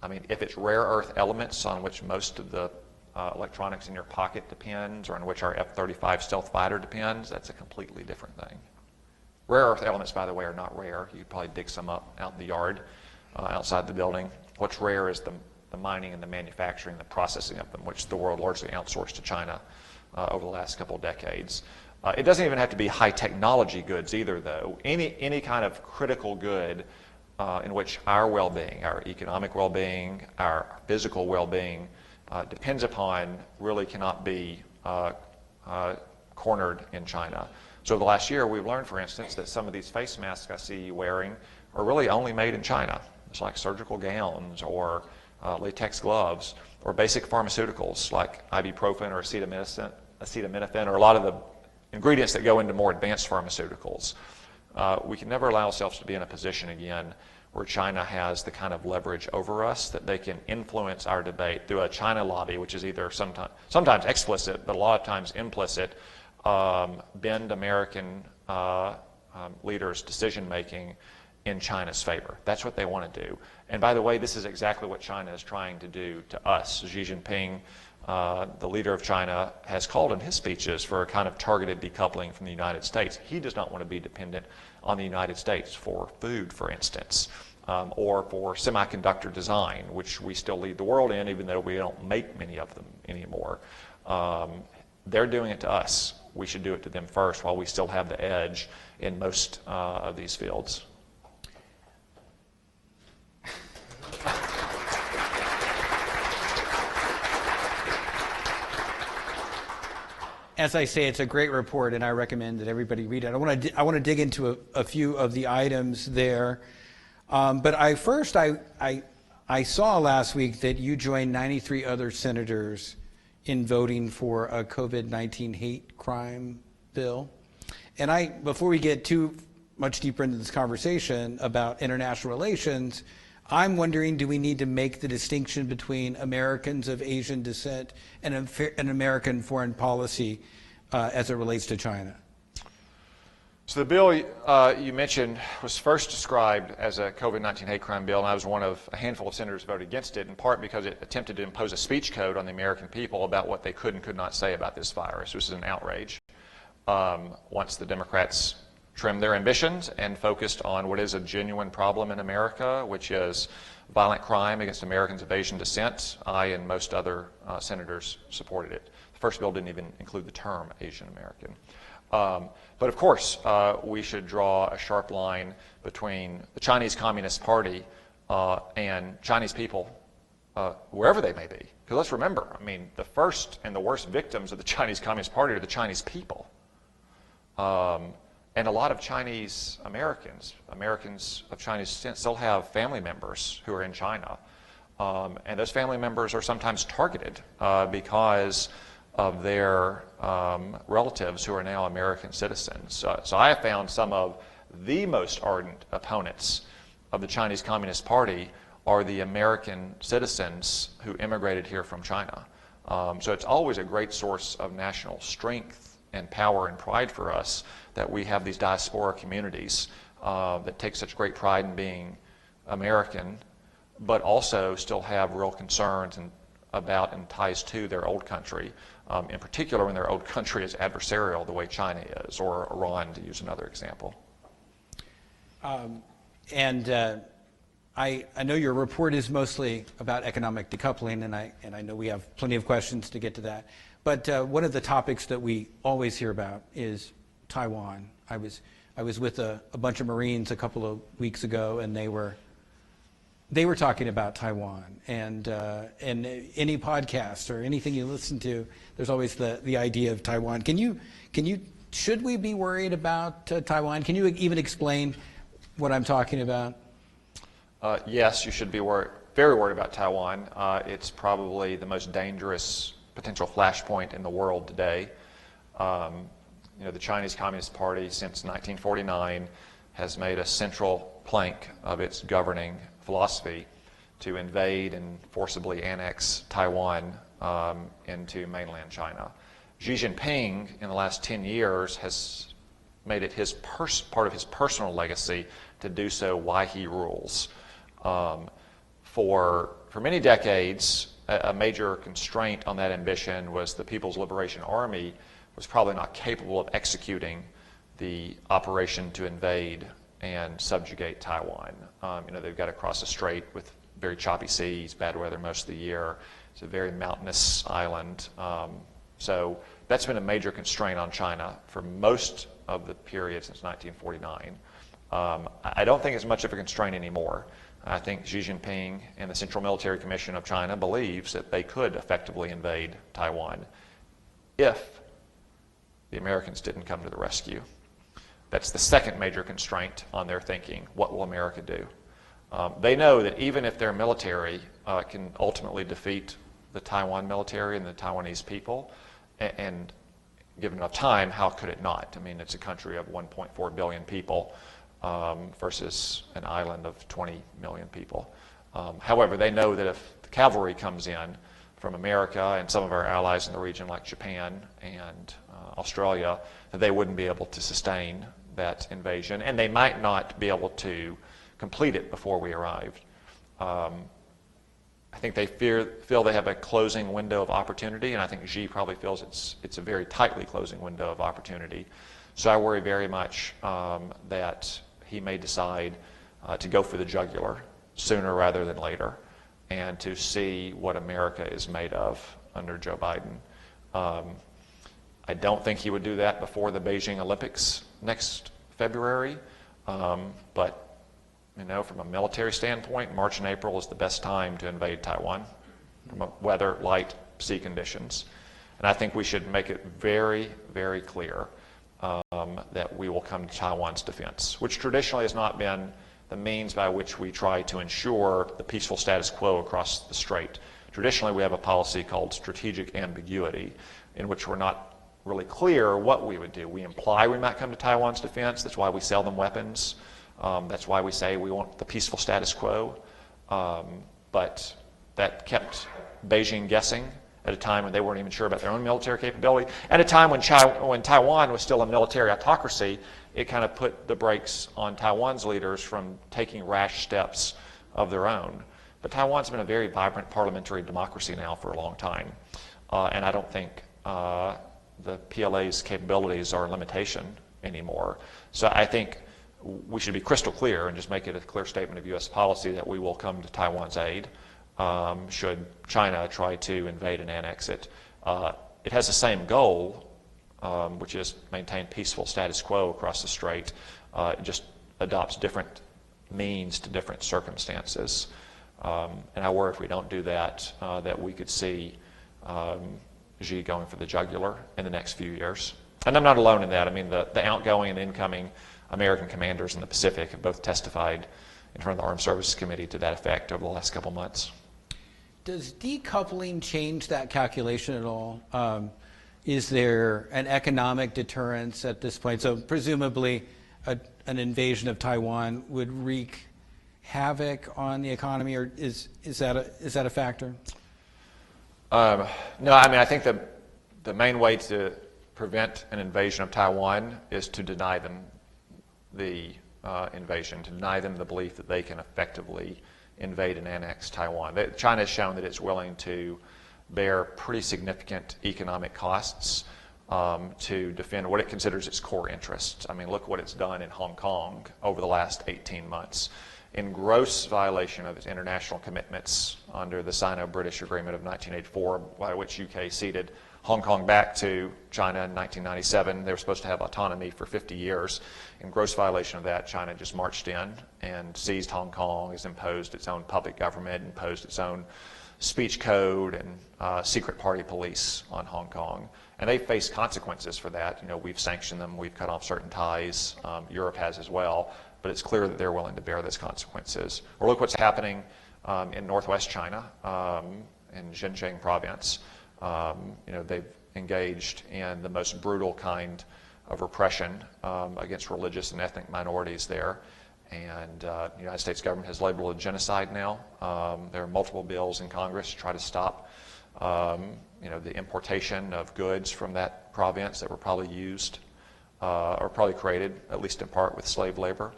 S5: I mean, if it's rare earth elements on which most of the electronics in your pocket depends, or on which our F-35 stealth fighter depends, that's a completely different thing. Rare earth elements, by the way, are not rare. You could probably dig some up out in the yard, outside the building. What's rare is the mining and the manufacturing, the processing of them, which the world largely outsourced to China over the last couple of decades. It doesn't even have to be high technology goods either, though. Any kind of critical good in which our well-being, our economic well-being, our physical well-being depends upon really cannot be cornered in China. So the last year we've learned, for instance, that some of these face masks I see you wearing are really only made in China. It's like surgical gowns or latex gloves or basic pharmaceuticals like ibuprofen or acetaminophen or a lot of the ingredients that go into more advanced pharmaceuticals. We can never allow ourselves to be in a position again where China has the kind of leverage over us that they can influence our debate through a China lobby, which is either sometimes explicit, but a lot of times implicit, bend American leaders' decision-making in China's favor. That's what they want to do. And by the way, this is exactly what China is trying to do to us. Xi Jinping, the leader of China, has called in his speeches for a kind of targeted decoupling from the United States. He does not want to be dependent on the United States for food, for instance, or for semiconductor design, which we still lead the world in, even though we don't make many of them anymore. They're doing it to us. We should do it to them first while we still have the edge in most of these fields.
S4: As I say, it's a great report, and I recommend that everybody read it. I want to dig into a few of the items there, but I saw last week that you joined 93 other senators in voting for a COVID-19 hate crime bill. And before we get too much deeper into this conversation about international relations, I'm wondering, do we need to make the distinction between Americans of Asian descent and an American foreign policy as it relates to China?
S5: So the bill you mentioned was first described as a COVID-19 hate crime bill, and I was one of a handful of senators who voted against it, in part because it attempted to impose a speech code on the American people about what they could and could not say about this virus, which is an outrage. Once the Democrats trimmed their ambitions and focused on what is a genuine problem in America, which is violent crime against Americans of Asian descent, I and most other senators supported it. The first bill didn't even include the term Asian American. But of course, we should draw a sharp line between the Chinese Communist Party and Chinese people, wherever they may be. Because let's remember, I mean, the first and the worst victims of the Chinese Communist Party are the Chinese people. And a lot of Chinese Americans of Chinese descent, still have family members who are in China. And those family members are sometimes targeted because of their relatives who are now American citizens. So I have found some of the most ardent opponents of the Chinese Communist Party are the American citizens who immigrated here from China. So it's always a great source of national strength and power and pride for us that we have these diaspora communities that take such great pride in being American, but also still have real concerns about and ties to their old country, in particular when their old country is adversarial the way China is, or Iran, to use another example.
S4: I know your report is mostly about economic decoupling, and I know we have plenty of questions to get to that. But one of the topics that we always hear about is Taiwan. I was with a bunch of Marines a couple of weeks ago, and they were talking about Taiwan. And any podcast or anything you listen to, there's always the idea of Taiwan. Should we be worried about Taiwan? Can you even explain what I'm talking about?
S5: Yes, you should be very worried about Taiwan. It's probably the most dangerous potential flashpoint in the world today. The Chinese Communist Party since 1949 has made a central plank of its governing philosophy to invade and forcibly annex Taiwan into mainland China. Xi Jinping in the last 10 years has made it part of his personal legacy to do so while he rules. For many decades, a major constraint on that ambition was the People's Liberation Army was probably not capable of executing the operation to invade and subjugate Taiwan. They've got to cross a strait with very choppy seas, bad weather most of the year. It's a very mountainous island. So that's been a major constraint on China for most of the period since 1949. I don't think it's much of a constraint anymore. I think Xi Jinping and the Central Military Commission of China believes that they could effectively invade Taiwan if the Americans didn't come to the rescue. That's the second major constraint on their thinking. What will America do? They know that even if their military can ultimately defeat the Taiwan military and the Taiwanese people, and given enough time, how could it not? I mean, it's a country of 1.4 billion people versus an island of 20 million people. However, they know that if the cavalry comes in from America and some of our allies in the region like Japan and Australia, that they wouldn't be able to sustain that invasion, and they might not be able to complete it before we arrived. I think they feel they have a closing window of opportunity, and I think Xi probably feels it's a very tightly closing window of opportunity. So I worry very much that he may decide to go for the jugular sooner rather than later, and to see what America is made of under Joe Biden. I don't think he would do that before the Beijing Olympics next February, but from a military standpoint, March and April is the best time to invade Taiwan from a weather, light, sea conditions. And I think we should make it very, very clear that we will come to Taiwan's defense, which traditionally has not been the means by which we try to ensure the peaceful status quo across the strait. Traditionally, we have a policy called strategic ambiguity, in which we're not really clear what we would do. We imply we might come to Taiwan's defense. That's why we sell them weapons. That's why we say we want the peaceful status quo. But that kept Beijing guessing at a time when they weren't even sure about their own military capability. At a time when Taiwan was still a military autocracy, it kind of put the brakes on Taiwan's leaders from taking rash steps of their own. But Taiwan's been a very vibrant parliamentary democracy now for a long time. And I don't think the PLA's capabilities are a limitation anymore. So I think we should be crystal clear and just make it a clear statement of U.S. policy that we will come to Taiwan's aid should China try to invade and annex it. It has the same goal, which is maintain peaceful status quo across the strait. It just adopts different means to different circumstances. And I worry if we don't do that, that we could see Xi going for the jugular in the next few years. And I'm not alone in that. I mean, the outgoing and incoming American commanders in the Pacific have both testified in front of the Armed Services Committee to that effect over the last couple months.
S4: Does decoupling change that calculation at all? Is there an economic deterrence at this point? So presumably an invasion of Taiwan would wreak havoc on the economy, or is that a factor?
S5: No, I mean, I think the main way to prevent an invasion of Taiwan is to deny them the invasion, to deny them the belief that they can effectively invade and annex Taiwan. China has shown that it's willing to bear pretty significant economic costs to defend what it considers its core interests. I mean, look what it's done in Hong Kong over the last 18 months. In gross violation of its international commitments under the Sino-British Agreement of 1984, by which UK ceded Hong Kong back to China in 1997. They were supposed to have autonomy for 50 years. In gross violation of that, China just marched in and seized Hong Kong, has imposed its own puppet government, imposed its own speech code and secret party police on Hong Kong. And they face consequences for that. You know, we've sanctioned them, we've cut off certain ties, Europe has as well, but it's clear that they're willing to bear those consequences. Or look what's happening in northwest China, in Xinjiang province. They've engaged in the most brutal kind of repression against religious and ethnic minorities there. And the United States government has labeled it genocide now. There are multiple bills in Congress to try to stop the importation of goods from that province that were probably used or probably created, at least in part, with slave labor.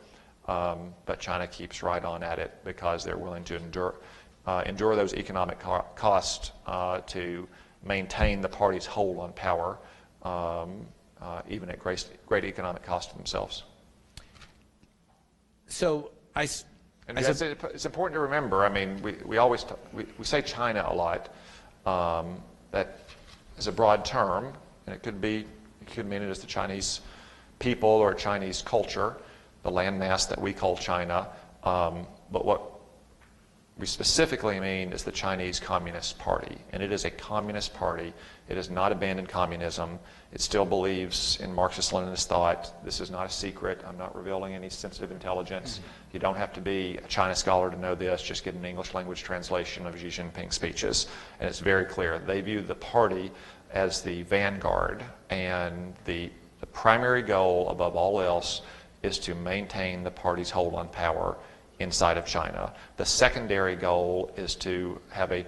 S5: But China keeps right on at it because they're willing to endure those economic costs to maintain the party's hold on power, even at great economic cost to themselves.
S4: So
S5: it's important to remember, I mean, we always we say China a lot. That is a broad term, and it could mean it as the Chinese people or Chinese culture, the landmass that we call China. But what we specifically mean is the Chinese Communist Party, and it is a communist party. It has not abandoned communism. It still believes in Marxist-Leninist thought. This is not a secret. I'm not revealing any sensitive intelligence. You don't have to be a China scholar to know this. Just get an English language translation of Xi Jinping's speeches, and it's very clear. They view the party as the vanguard, and the primary goal above all else is to maintain the party's hold on power inside of China. The secondary goal is to have a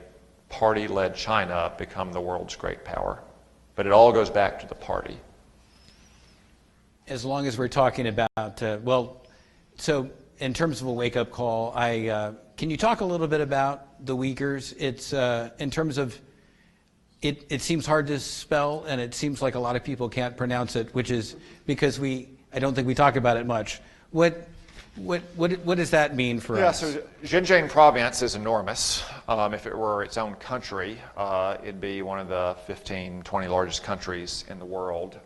S5: party-led China become the world's great power. But it all goes back to the party.
S4: As long as we're talking about, so in terms of a wake-up call, can you talk a little bit about the Uyghurs? It's in terms of, it seems hard to spell, and it seems like a lot of people can't pronounce it, which is because I don't think we talk about it much. What does that mean for us?
S5: Yeah, so Xinjiang province is enormous. If it were its own country, it'd be one of the 15, 20 largest countries in the world.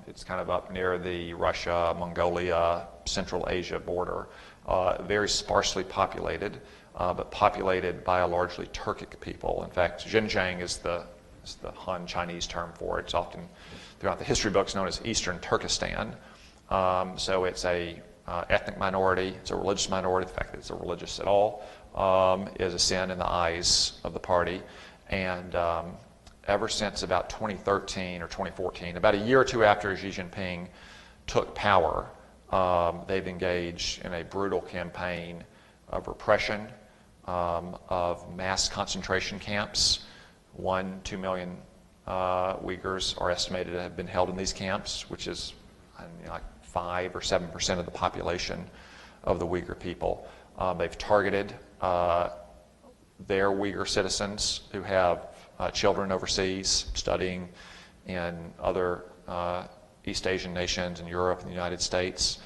S5: It's kind of up near the Russia, Mongolia, Central Asia border. Very sparsely populated, but populated by a largely Turkic people. In fact, Xinjiang is the Han Chinese term for it. It's often throughout the history books known as Eastern Turkestan. So it's a ethnic minority, it's a religious minority. The fact that it's a religious at all is a sin in the eyes of the party. And ever since about 2013 or 2014, about a year or two after Xi Jinping took power, they've engaged in a brutal campaign of repression, of mass concentration camps. 2 million Uyghurs are estimated to have been held in these camps, which is like 5 or 7% of the population of the Uyghur people. They've targeted their Uyghur citizens who have children overseas studying in other East Asian nations in Europe and the United States.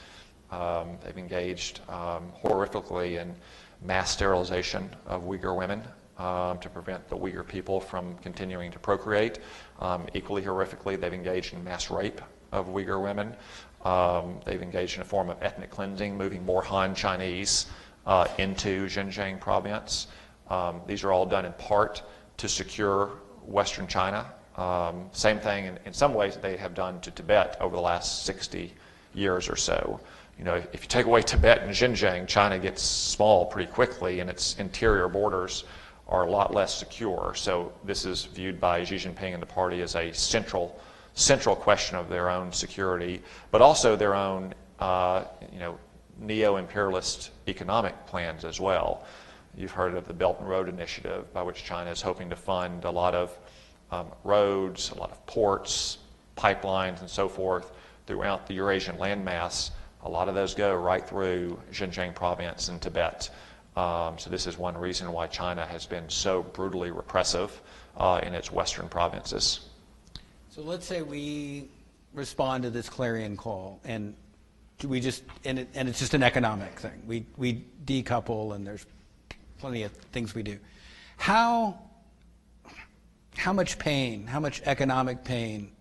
S5: They've engaged horrifically in mass sterilization of Uyghur women to prevent the Uyghur people from continuing to procreate. Equally horrifically, they've engaged in mass rape of Uyghur women. They've engaged in a form of ethnic cleansing, moving more Han Chinese into Xinjiang province. These are all done in part to secure Western China. Same thing in some ways they have done to Tibet over the last 60 years or so. You know, if you take away Tibet and Xinjiang, China gets small pretty quickly, and its interior borders are a lot less secure. So this is viewed by Xi Jinping and the party as a central question of their own security, but also their own neo-imperialist economic plans as well. You've heard of the Belt and Road Initiative, by which China is hoping to fund a lot of roads, a lot of ports, pipelines, and so forth throughout the Eurasian landmass. A lot of those go right through Xinjiang province and Tibet. So this is one reason why China has been so brutally repressive in its western provinces.
S4: So let's say we respond to this clarion call, and we just and it's just an economic thing. We decouple, and there's plenty of things we do. How much pain? How much economic pain?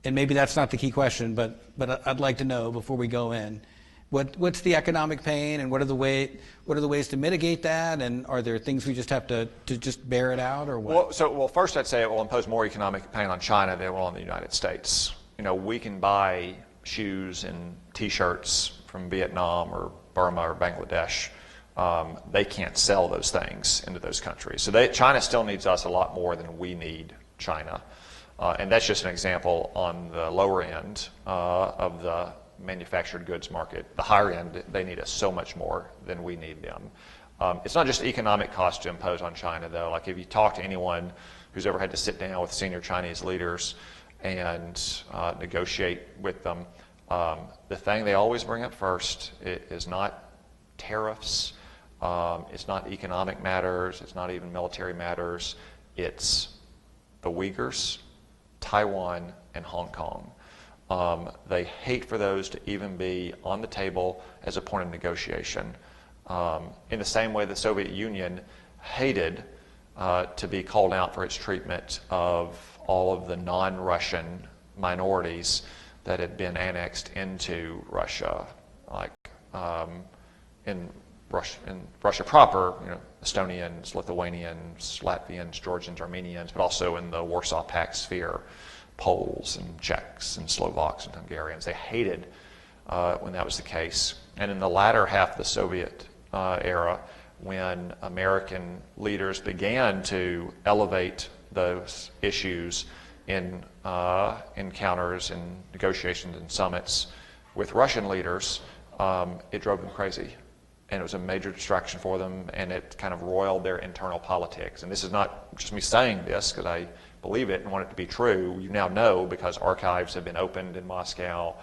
S4: And maybe that's not the key question, but I'd like to know before we go in. What's the economic pain, and what are the ways to mitigate that, and are there things we just have to just bear it out, or what?
S5: Well, first I'd say it will impose more economic pain on China than it will on the United States. You know, we can buy shoes and T-shirts from Vietnam or Burma or Bangladesh. They can't sell those things into those countries. So China still needs us a lot more than we need China. And that's just an example on the lower end of the manufactured goods market. The higher end, they need us so much more than we need them. It's not just economic cost to impose on China, though. Like if you talk to anyone who's ever had to sit down with senior Chinese leaders and negotiate with them, the thing they always bring up first is not tariffs It's not economic matters. It's not even military matters. It's the Uyghurs, Taiwan, and Hong Kong. They hate for those to even be on the table as a point of negotiation. In the same way the Soviet Union hated to be called out for its treatment of all of the non-Russian minorities that had been annexed into Russia, like in Russia proper, Estonians, Lithuanians, Latvians, Georgians, Armenians, but also in the Warsaw Pact sphere, Poles and Czechs and Slovaks and Hungarians. They hated when that was the case. And in the latter half of the Soviet era, when American leaders began to elevate those issues in encounters and negotiations and summits with Russian leaders, it drove them crazy. And it was a major distraction for them, and it kind of roiled their internal politics. And this is not just me saying this because I believe it and want it to be true. You now know because archives have been opened in Moscow.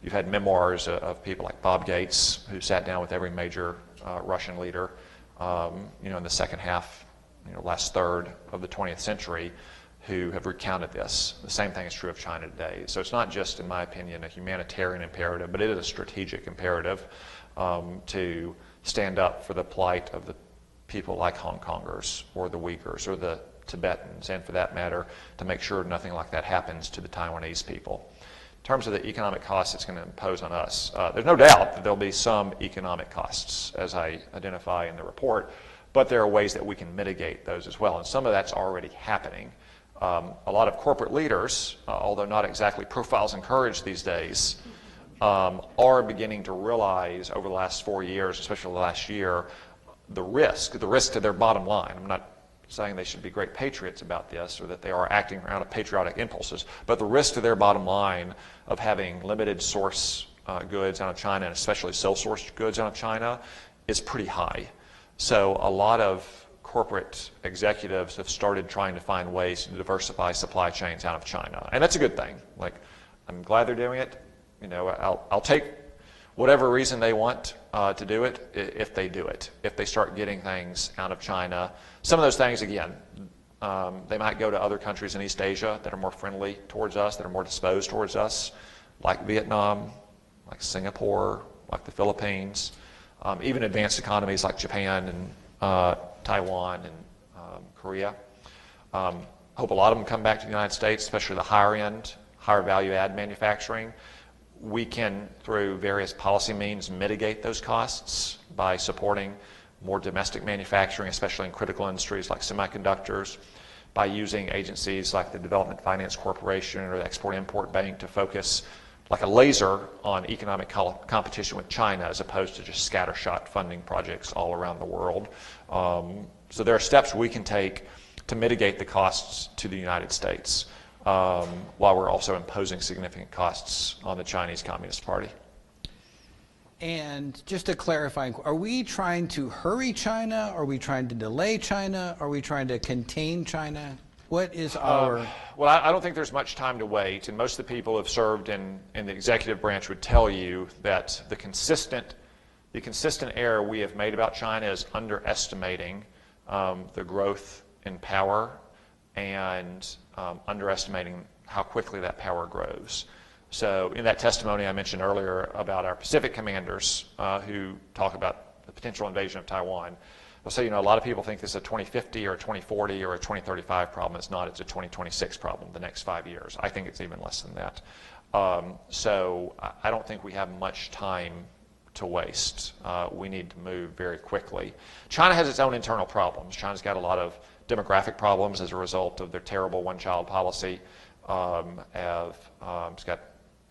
S5: You've had memoirs of people like Bob Gates, who sat down with every major Russian leader, in the second half, last third of the 20th century, who have recounted this. The same thing is true of China today. So it's not just, in my opinion, a humanitarian imperative, but it is a strategic imperative to stand up for the plight of the people like Hong Kongers or the Uyghurs or the Tibetans, and for that matter, to make sure nothing like that happens to the Taiwanese people. In terms of the economic costs it's going to impose on us, there's no doubt that there'll be some economic costs, as I identify in the report, but there are ways that we can mitigate those as well, and some of that's already happening. A lot of corporate leaders, although not exactly profiles in courage these days, are beginning to realize over the last 4 years, especially the last year, the risk to their bottom line. I'm not saying they should be great patriots about this or that they are acting out of patriotic impulses, but the risk to their bottom line of having limited source goods out of China, and especially sole sourced goods out of China, is pretty high. So a lot of corporate executives have started trying to find ways to diversify supply chains out of China, and that's a good thing. Like, I'm glad they're doing it. I'll take whatever reason they want to do it if they do it. If they start getting things out of China, some of those things, again, they might go to other countries in East Asia that are more friendly towards us, that are more disposed towards us, like Vietnam, like Singapore, like the Philippines, even advanced economies like Japan and Taiwan and Korea. I hope a lot of them come back to the United States, especially the higher end, higher value add manufacturing. We can, through various policy means, mitigate those costs by supporting more domestic manufacturing, especially in critical industries like semiconductors, by using agencies like the Development Finance Corporation or the Export-Import Bank to focus like a laser on economic competition with China as opposed to just scattershot funding projects all around the world. So there are steps we can take to mitigate the costs to the United States, while we're also imposing significant costs on the Chinese Communist Party.
S4: And just to clarify, are we trying to hurry China? Are we trying to delay China? Are we trying to contain China? What is our...
S5: Well, I don't think there's much time to wait, and most of the people who have served in the executive branch would tell you that the consistent error we have made about China is underestimating the growth in power and underestimating how quickly that power grows. So in that testimony I mentioned earlier about our Pacific commanders who talk about the potential invasion of Taiwan, they'll say, a lot of people think this is a 2050 or a 2040 or a 2035 problem. It's not. It's a 2026 problem, the next 5 years. I think it's even less than that. So I don't think we have much time to waste. We need to move very quickly. China has its own internal problems. China's got a lot of demographic problems as a result of their terrible one-child policy. It's got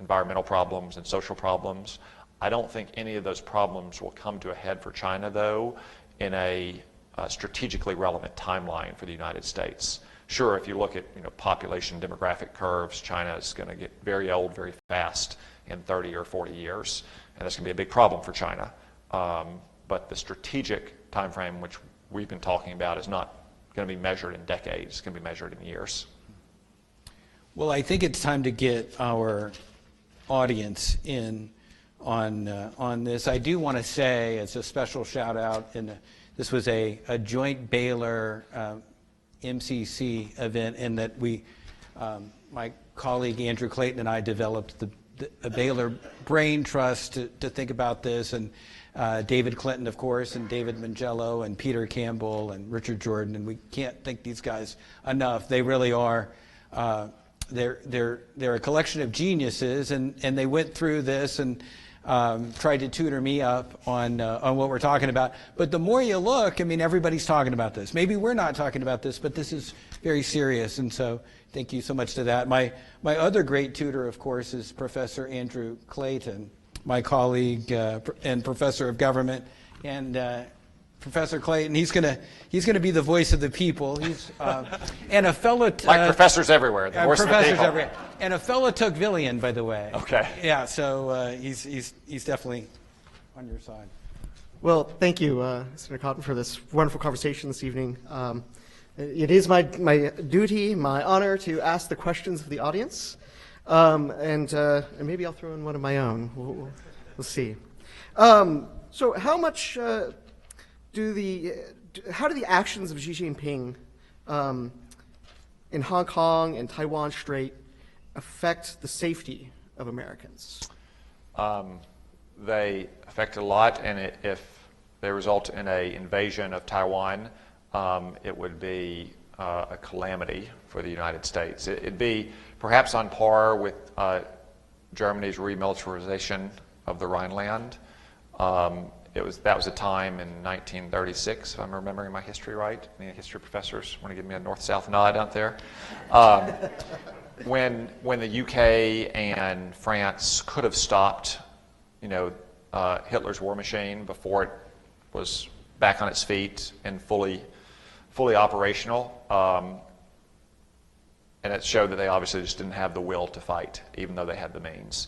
S5: environmental problems and social problems. I don't think any of those problems will come to a head for China, though, in a strategically relevant timeline for the United States. Sure, if you look at population demographic curves, China is going to get very old very fast in 30 or 40 years, and that's going to be a big problem for China. But the strategic time frame which we've been talking about is not going to be measured in decades. It's going to be measured in years.
S4: Well, I think it's time to get our audience in on this. I do want to say it's a special shout out, and this was a joint Baylor MCC event, in that my colleague Andrew Clayton and I developed a Baylor Brain Trust to think about this, and David Clinton, of course, and David Mangello, and Peter Campbell, and Richard Jordan, and we can't thank these guys enough. They really are. They're a collection of geniuses, and they went through this and tried to tutor me up on what we're talking about. But the more you look, I mean, everybody's talking about this. Maybe we're not talking about this, but this is very serious, and so thank you so much to that. My other great tutor, of course, is Professor Andrew Clayton, my colleague and professor of government, and Professor Clayton, he's gonna be the voice of the people. He's and a fellow
S5: like professors everywhere, the voice of the people.
S4: Everywhere, and a fellow Tocquevillian, by the way.
S5: Okay.
S4: Yeah, so he's definitely on your side.
S6: Well, thank you, Senator Cotton, for this wonderful conversation this evening. It is my duty, my honor, to ask the questions of the audience, and maybe I'll throw in one of my own. We'll see. So, how much how do the actions of Xi Jinping in Hong Kong and Taiwan Strait affect the safety of Americans?
S5: They affect a lot, and if they result in an invasion of Taiwan, it would be a calamity for the United States. It'd be perhaps on par with Germany's remilitarization of the Rhineland. That was a time in 1936, if I'm remembering my history right. Any history professors want to give me a north-south nod out there? When the UK and France could have stopped, Hitler's war machine before it was back on its feet and fully operational, and it showed that they obviously just didn't have the will to fight, even though they had the means.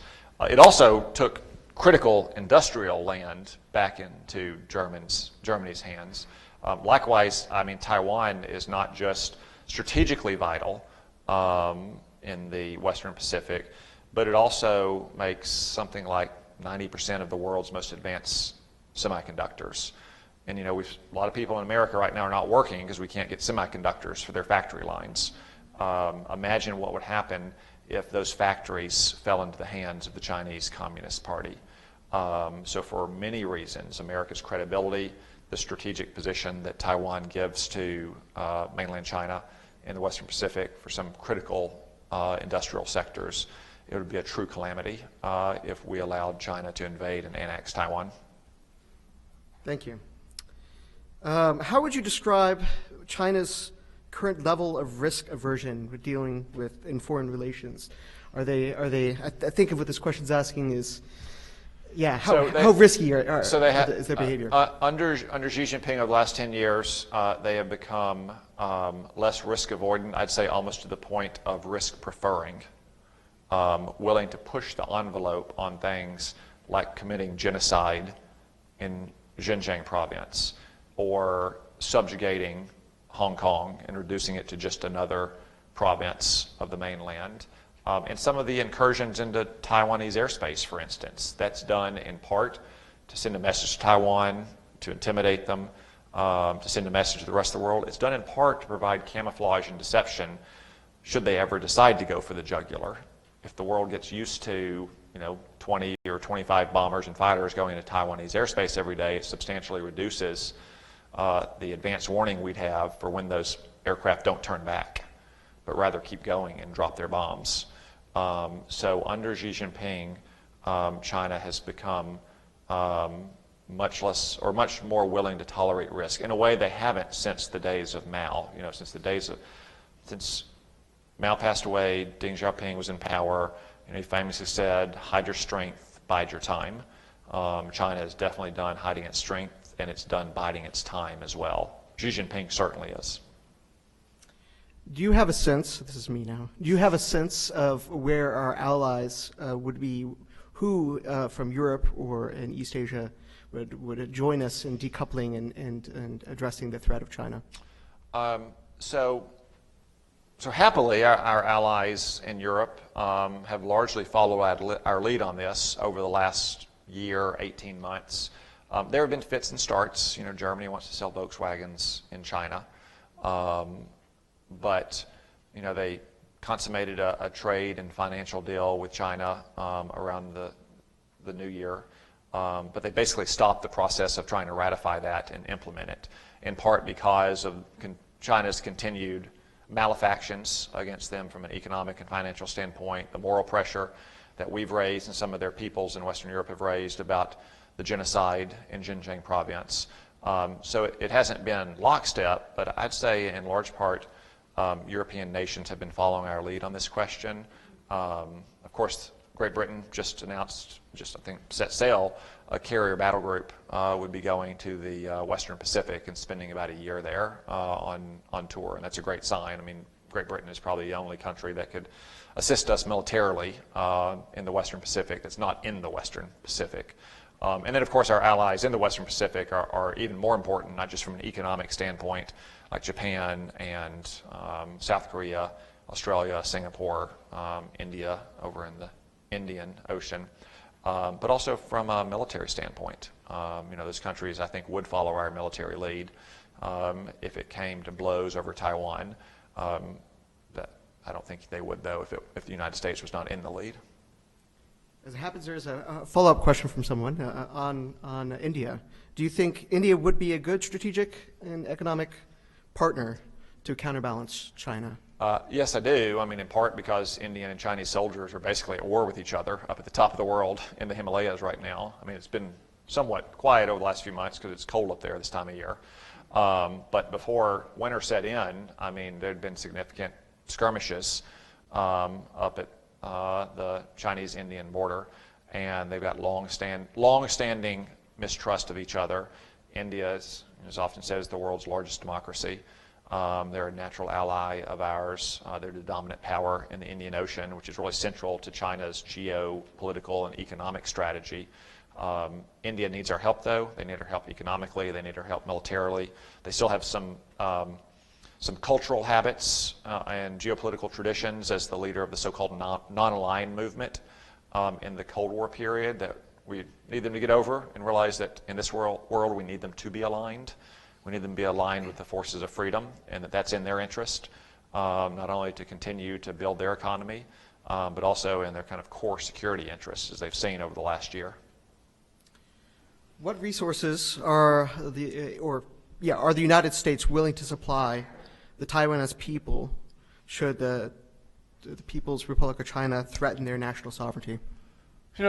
S5: It also took critical industrial land back into Germany's hands. Likewise, I mean, Taiwan is not just strategically vital in the Western Pacific, but it also makes something like 90% of the world's most advanced semiconductors. And a lot of people in America right now are not working because we can't get semiconductors for their factory lines. Imagine what would happen if those factories fell into the hands of the Chinese Communist Party. So for many reasons, America's credibility, the strategic position that Taiwan gives to mainland China and the Western Pacific for some critical industrial sectors, it would be a true calamity if we allowed China to invade and annex Taiwan.
S6: Thank you. How would you describe China's current level of risk aversion with dealing with in foreign relations? Are they? I think of what this question's asking is, how risky is their behavior?
S5: Under Xi Jinping over the last 10 years, they have become less risk avoidant. I'd say almost to the point of risk preferring, willing to push the envelope on things like committing genocide in Xinjiang province, or subjugating Hong Kong and reducing it to just another province of the mainland. And some of the incursions into Taiwanese airspace, for instance, that's done in part to send a message to Taiwan, to intimidate them, to send a message to the rest of the world. It's done in part to provide camouflage and deception should they ever decide to go for the jugular. If the world gets used to 20 or 25 bombers and fighters going into Taiwanese airspace every day, it substantially reduces the advance warning we'd have for when those aircraft don't turn back, but rather keep going and drop their bombs. So under Xi Jinping, China has become much less or much more willing to tolerate risk in a way they haven't since the days of Mao. Since Mao passed away, Deng Xiaoping was in power. He famously said, "Hide your strength, bide your time." China has definitely done hiding its strength, and it's done biding its time as well. Xi Jinping certainly is.
S6: Do you have a sense, this is me now, do you have a sense of where our allies would be, who from Europe or in East Asia would join us in decoupling and addressing the threat of China?
S5: So happily, our allies in Europe have largely followed our lead on this over the last year, 18 months. There have been fits and starts. Germany wants to sell Volkswagens in China, but they consummated a trade and financial deal with China around the new year. But they basically stopped the process of trying to ratify that and implement it, in part because of China's continued malefactions against them from an economic and financial standpoint, the moral pressure that we've raised and some of their peoples in Western Europe have raised about the genocide in Xinjiang province. So it hasn't been lockstep, but I'd say in large part European nations have been following our lead on this question. Of course, Great Britain just announced, I think, set sail, a carrier battle group would be going to the Western Pacific and spending about a year there on tour, and that's a great sign. I mean, Great Britain is probably the only country that could assist us militarily in the Western Pacific that's not in the Western Pacific. And then, of course, our allies in the Western Pacific are even more important, not just from an economic standpoint, like Japan and South Korea, Australia, Singapore, India over in the Indian Ocean, but also from a military standpoint. Those countries, I think, would follow our military lead if it came to blows over Taiwan. I don't think they would, though, if the United States was not in the lead.
S6: As it happens, there's a follow-up question from someone on India. Do you think India would be a good strategic and economic partner to counterbalance China?
S5: Yes, I do. I mean, in part because Indian and Chinese soldiers are basically at war with each other up at the top of the world in the Himalayas right now. I mean, it's been somewhat quiet over the last few months because it's cold up there this time of year. But before winter set in, I mean, there had been significant skirmishes up at the Chinese-Indian border, and they've got long-standing mistrust of each other. India is often said, is the world's largest democracy. They're a natural ally of ours. They're the dominant power in the Indian Ocean, which is really central to China's geopolitical and economic strategy. India needs our help, though. They need our help economically. They need our help militarily. They still have some cultural habits and geopolitical traditions as the leader of the so-called non-aligned movement in the Cold War period that we need them to get over and realize that in this world we need them to be aligned. We need them to be aligned with the forces of freedom, and that's in their interest, not only to continue to build their economy, but also in their kind of core security interests, as they've seen over the last year.
S6: What resources are the United States willing to supply the Taiwanese people should the People's Republic of China threaten their national sovereignty?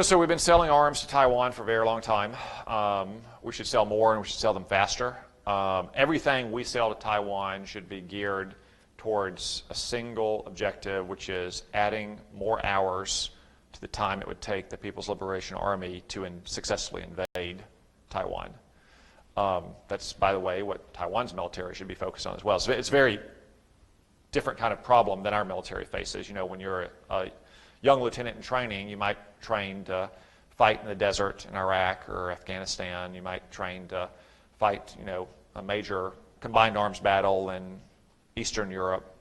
S5: So we've been selling arms to Taiwan for a very long time. We should sell more, and we should sell them faster. Everything we sell to Taiwan should be geared towards a single objective, which is adding more hours to the time it would take the People's Liberation Army to successfully invade Taiwan. That's, by the way, what Taiwan's military should be focused on as well. So it's a very different kind of problem than our military faces. When you're a young lieutenant in training, you might train to fight in the desert in Iraq or Afghanistan. You might train to fight, a major combined arms battle in Eastern Europe.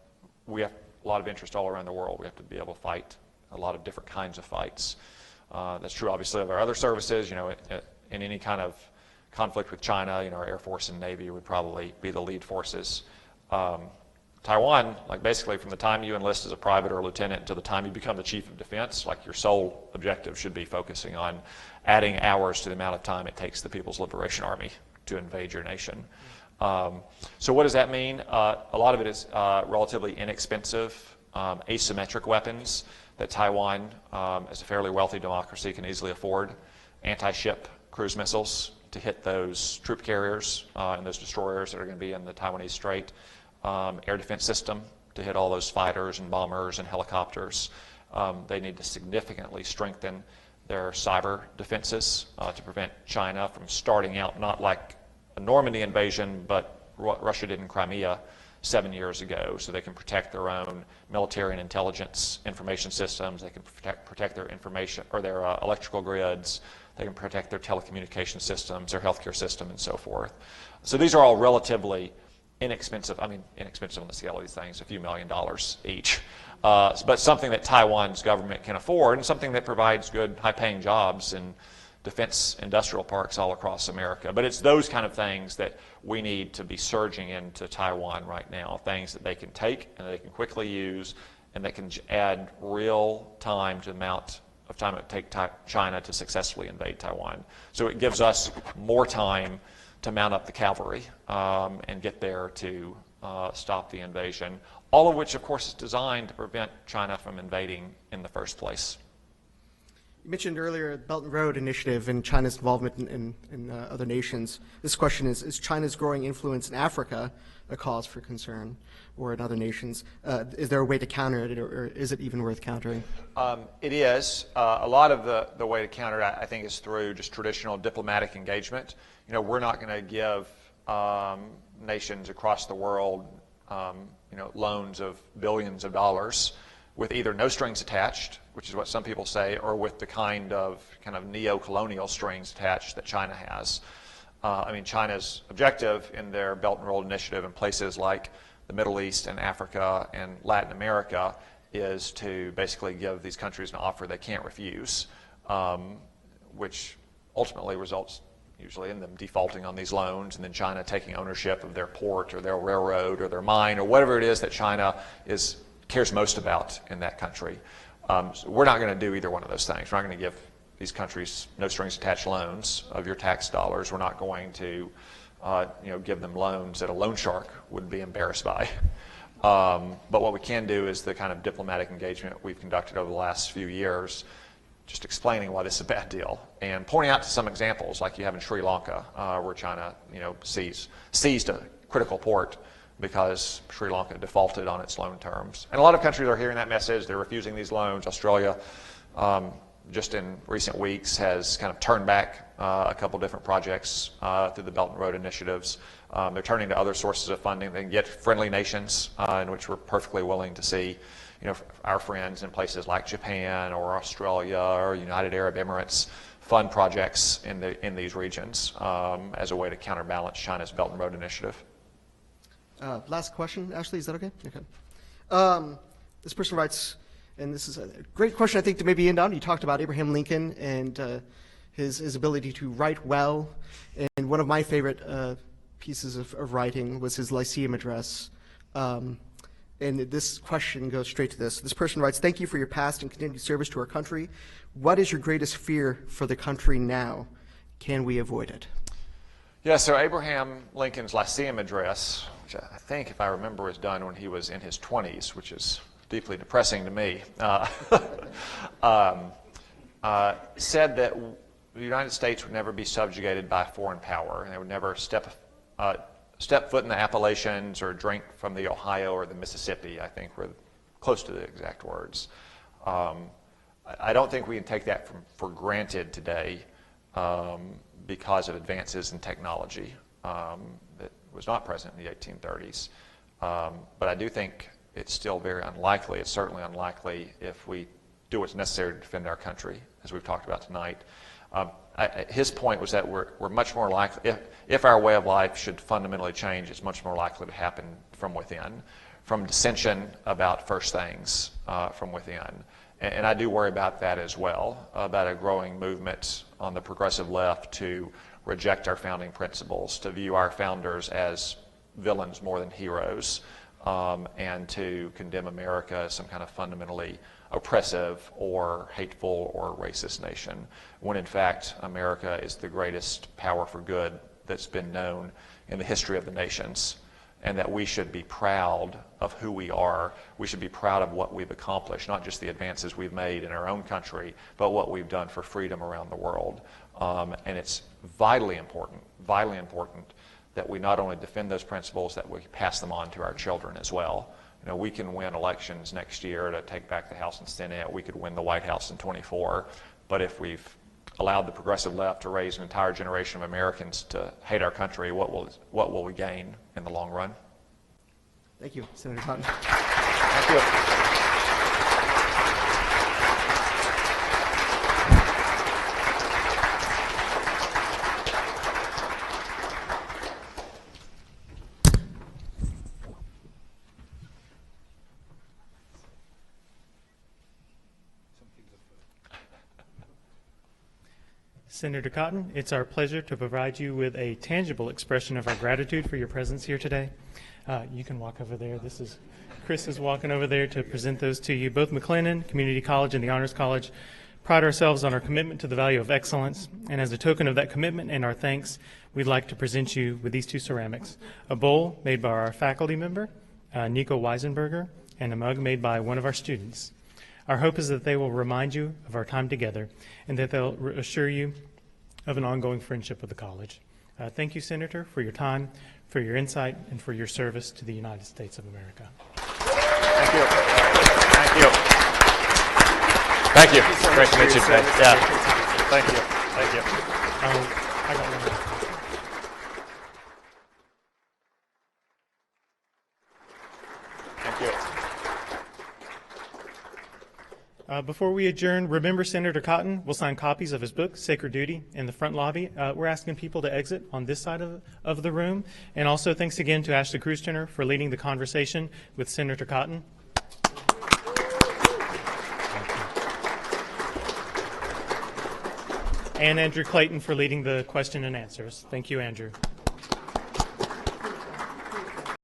S5: We have a lot of interest all around the world. We have to be able to fight a lot of different kinds of fights. That's true, obviously, of our other services. In any kind of conflict with China, our Air Force and Navy would probably be the lead forces. Taiwan, basically from the time you enlist as a private or a lieutenant until the time you become the chief of defense, your sole objective should be focusing on adding hours to the amount of time it takes the People's Liberation Army to invade your nation. So what does that mean? A lot of it is relatively inexpensive, asymmetric weapons that Taiwan, as a fairly wealthy democracy, can easily afford. Anti-ship cruise missiles to hit those troop carriers and those destroyers that are going to be in the Taiwanese Strait. Air defense system to hit all those fighters and bombers and helicopters. They need to significantly strengthen their cyber defenses to prevent China from starting out not like a Normandy invasion, but what Russia did in Crimea 7 years ago, so they can protect their own military and intelligence information systems. They can protect their information or their electrical grids. They can protect their telecommunication systems, their healthcare system, and so forth. So these are all relatively inexpensive. I mean, inexpensive on the scale of these things, a few $1 million each. But something that Taiwan's government can afford, and something that provides good, high-paying jobs in defense industrial parks all across America. But it's those kind of things that we need to be surging into Taiwan right now, things that they can take and they can quickly use and that can add real time to the amount of time it would take China to successfully invade Taiwan. So it gives us more time to mount up the cavalry and get there to stop the invasion, all of which, of course, is designed to prevent China from invading in the first place.
S6: You mentioned earlier the Belt and Road Initiative and China's involvement in other nations. This question is China's growing influence in Africa a cause for concern, or in other nations? Is there a way to counter it, or is it even worth countering?
S5: It is. A lot of the way to counter it, I think, is through just traditional diplomatic engagement. You know, we're not going to give nations across the world, loans of billions of dollars with either no strings attached, which is what some people say, or with the kind of neo-colonial strings attached that China has. China's objective in their Belt and Road Initiative in places like the Middle East and Africa and Latin America is to basically give these countries an offer they can't refuse, which ultimately results usually in them defaulting on these loans and then China taking ownership of their port or their railroad or their mine or whatever it is that China cares most about in that country. So we're not going to do either one of those things. We're not going to give these countries no strings attached loans of your tax dollars. We're not going to give them loans that a loan shark would be embarrassed by. But what we can do is the kind of diplomatic engagement we've conducted over the last few years, just explaining why this is a bad deal and pointing out to some examples like you have in Sri Lanka, where China seized a critical port because Sri Lanka defaulted on its loan terms. And a lot of countries are hearing that message. They're refusing these loans. Australia, just in recent weeks, has kind of turned back a couple different projects through the Belt and Road initiatives. They're turning to other sources of funding. They can get friendly nations in which we're perfectly willing to see our friends in places like Japan or Australia or United Arab Emirates fund projects in these regions as a way to counterbalance China's Belt and Road Initiative.
S6: Last question, Ashley, is that okay? Okay. This person writes, and this is a great question I think to maybe end on. You talked about Abraham Lincoln and his ability to write well, and one of my favorite pieces of writing was his Lyceum address. And this question goes straight to this. This person writes, thank you for your past and continued service to our country. What is your greatest fear for the country now? Can we avoid it?
S5: Yeah, so Abraham Lincoln's Lyceum address, which I think, if I remember, was done when he was in his 20s, which is deeply depressing to me, said that the United States would never be subjugated by a foreign power, and they would never step foot in the Appalachians or drink from the Ohio or the Mississippi, I think were close to the exact words. I don't think we can take that for granted today because of advances in technology that was not present in the 1830s. But I do think it's still very unlikely, it's certainly unlikely if we do what's necessary to defend our country, as we've talked about tonight. His point was that we're much more likely, if our way of life should fundamentally change, it's much more likely to happen from within, from dissension about first things from within. And I do worry about that as well, about a growing movement on the progressive left to reject our founding principles, to view our founders as villains more than heroes, and to condemn America as some kind of fundamentally oppressive or hateful or racist nation, when in fact America is the greatest power for good that's been known in the history of the nations, and that we should be proud of who we are. We should be proud of what we've accomplished, not just the advances we've made in our own country, but what we've done for freedom around the world. And it's vitally important that we not only defend those principles, that we pass them on to our children as well. We can win elections next year to take back the House and Senate. We could win the White House in 24. But if we've allowed the progressive left to raise an entire generation of Americans to hate our country, what will we gain in the long run?
S6: Thank you, Senator Cotton.
S5: Thank you.
S1: Senator Cotton, it's our pleasure to provide you with a tangible expression of our gratitude for your presence here today. You can walk over there. Chris is walking over there to present those to you. Both McLennan Community College and the Honors College pride ourselves on our commitment to the value of excellence, and as a token of that commitment and our thanks, we'd like to present you with these two ceramics, a bowl made by our faculty member, Nico Weisenberger, and a mug made by one of our students. Our hope is that they will remind you of our time together and that they'll assure you of an ongoing friendship with the college. Thank you, Senator, for your time, for your insight, and for your service to the United States of America.
S5: Thank you. Thank you. Thank you. Great to meet you today. Yeah. Thank you. Thank you.
S1: I got one more.
S5: Thank you.
S1: Before we adjourn, remember Senator Cotton will sign copies of his book, Sacred Duty, in the front lobby. We're asking people to exit on this side of the room. And also thanks again to Ashley Krusturner for leading the conversation with Senator Cotton. And Andrew Clayton for leading the question and answers. Thank you, Andrew.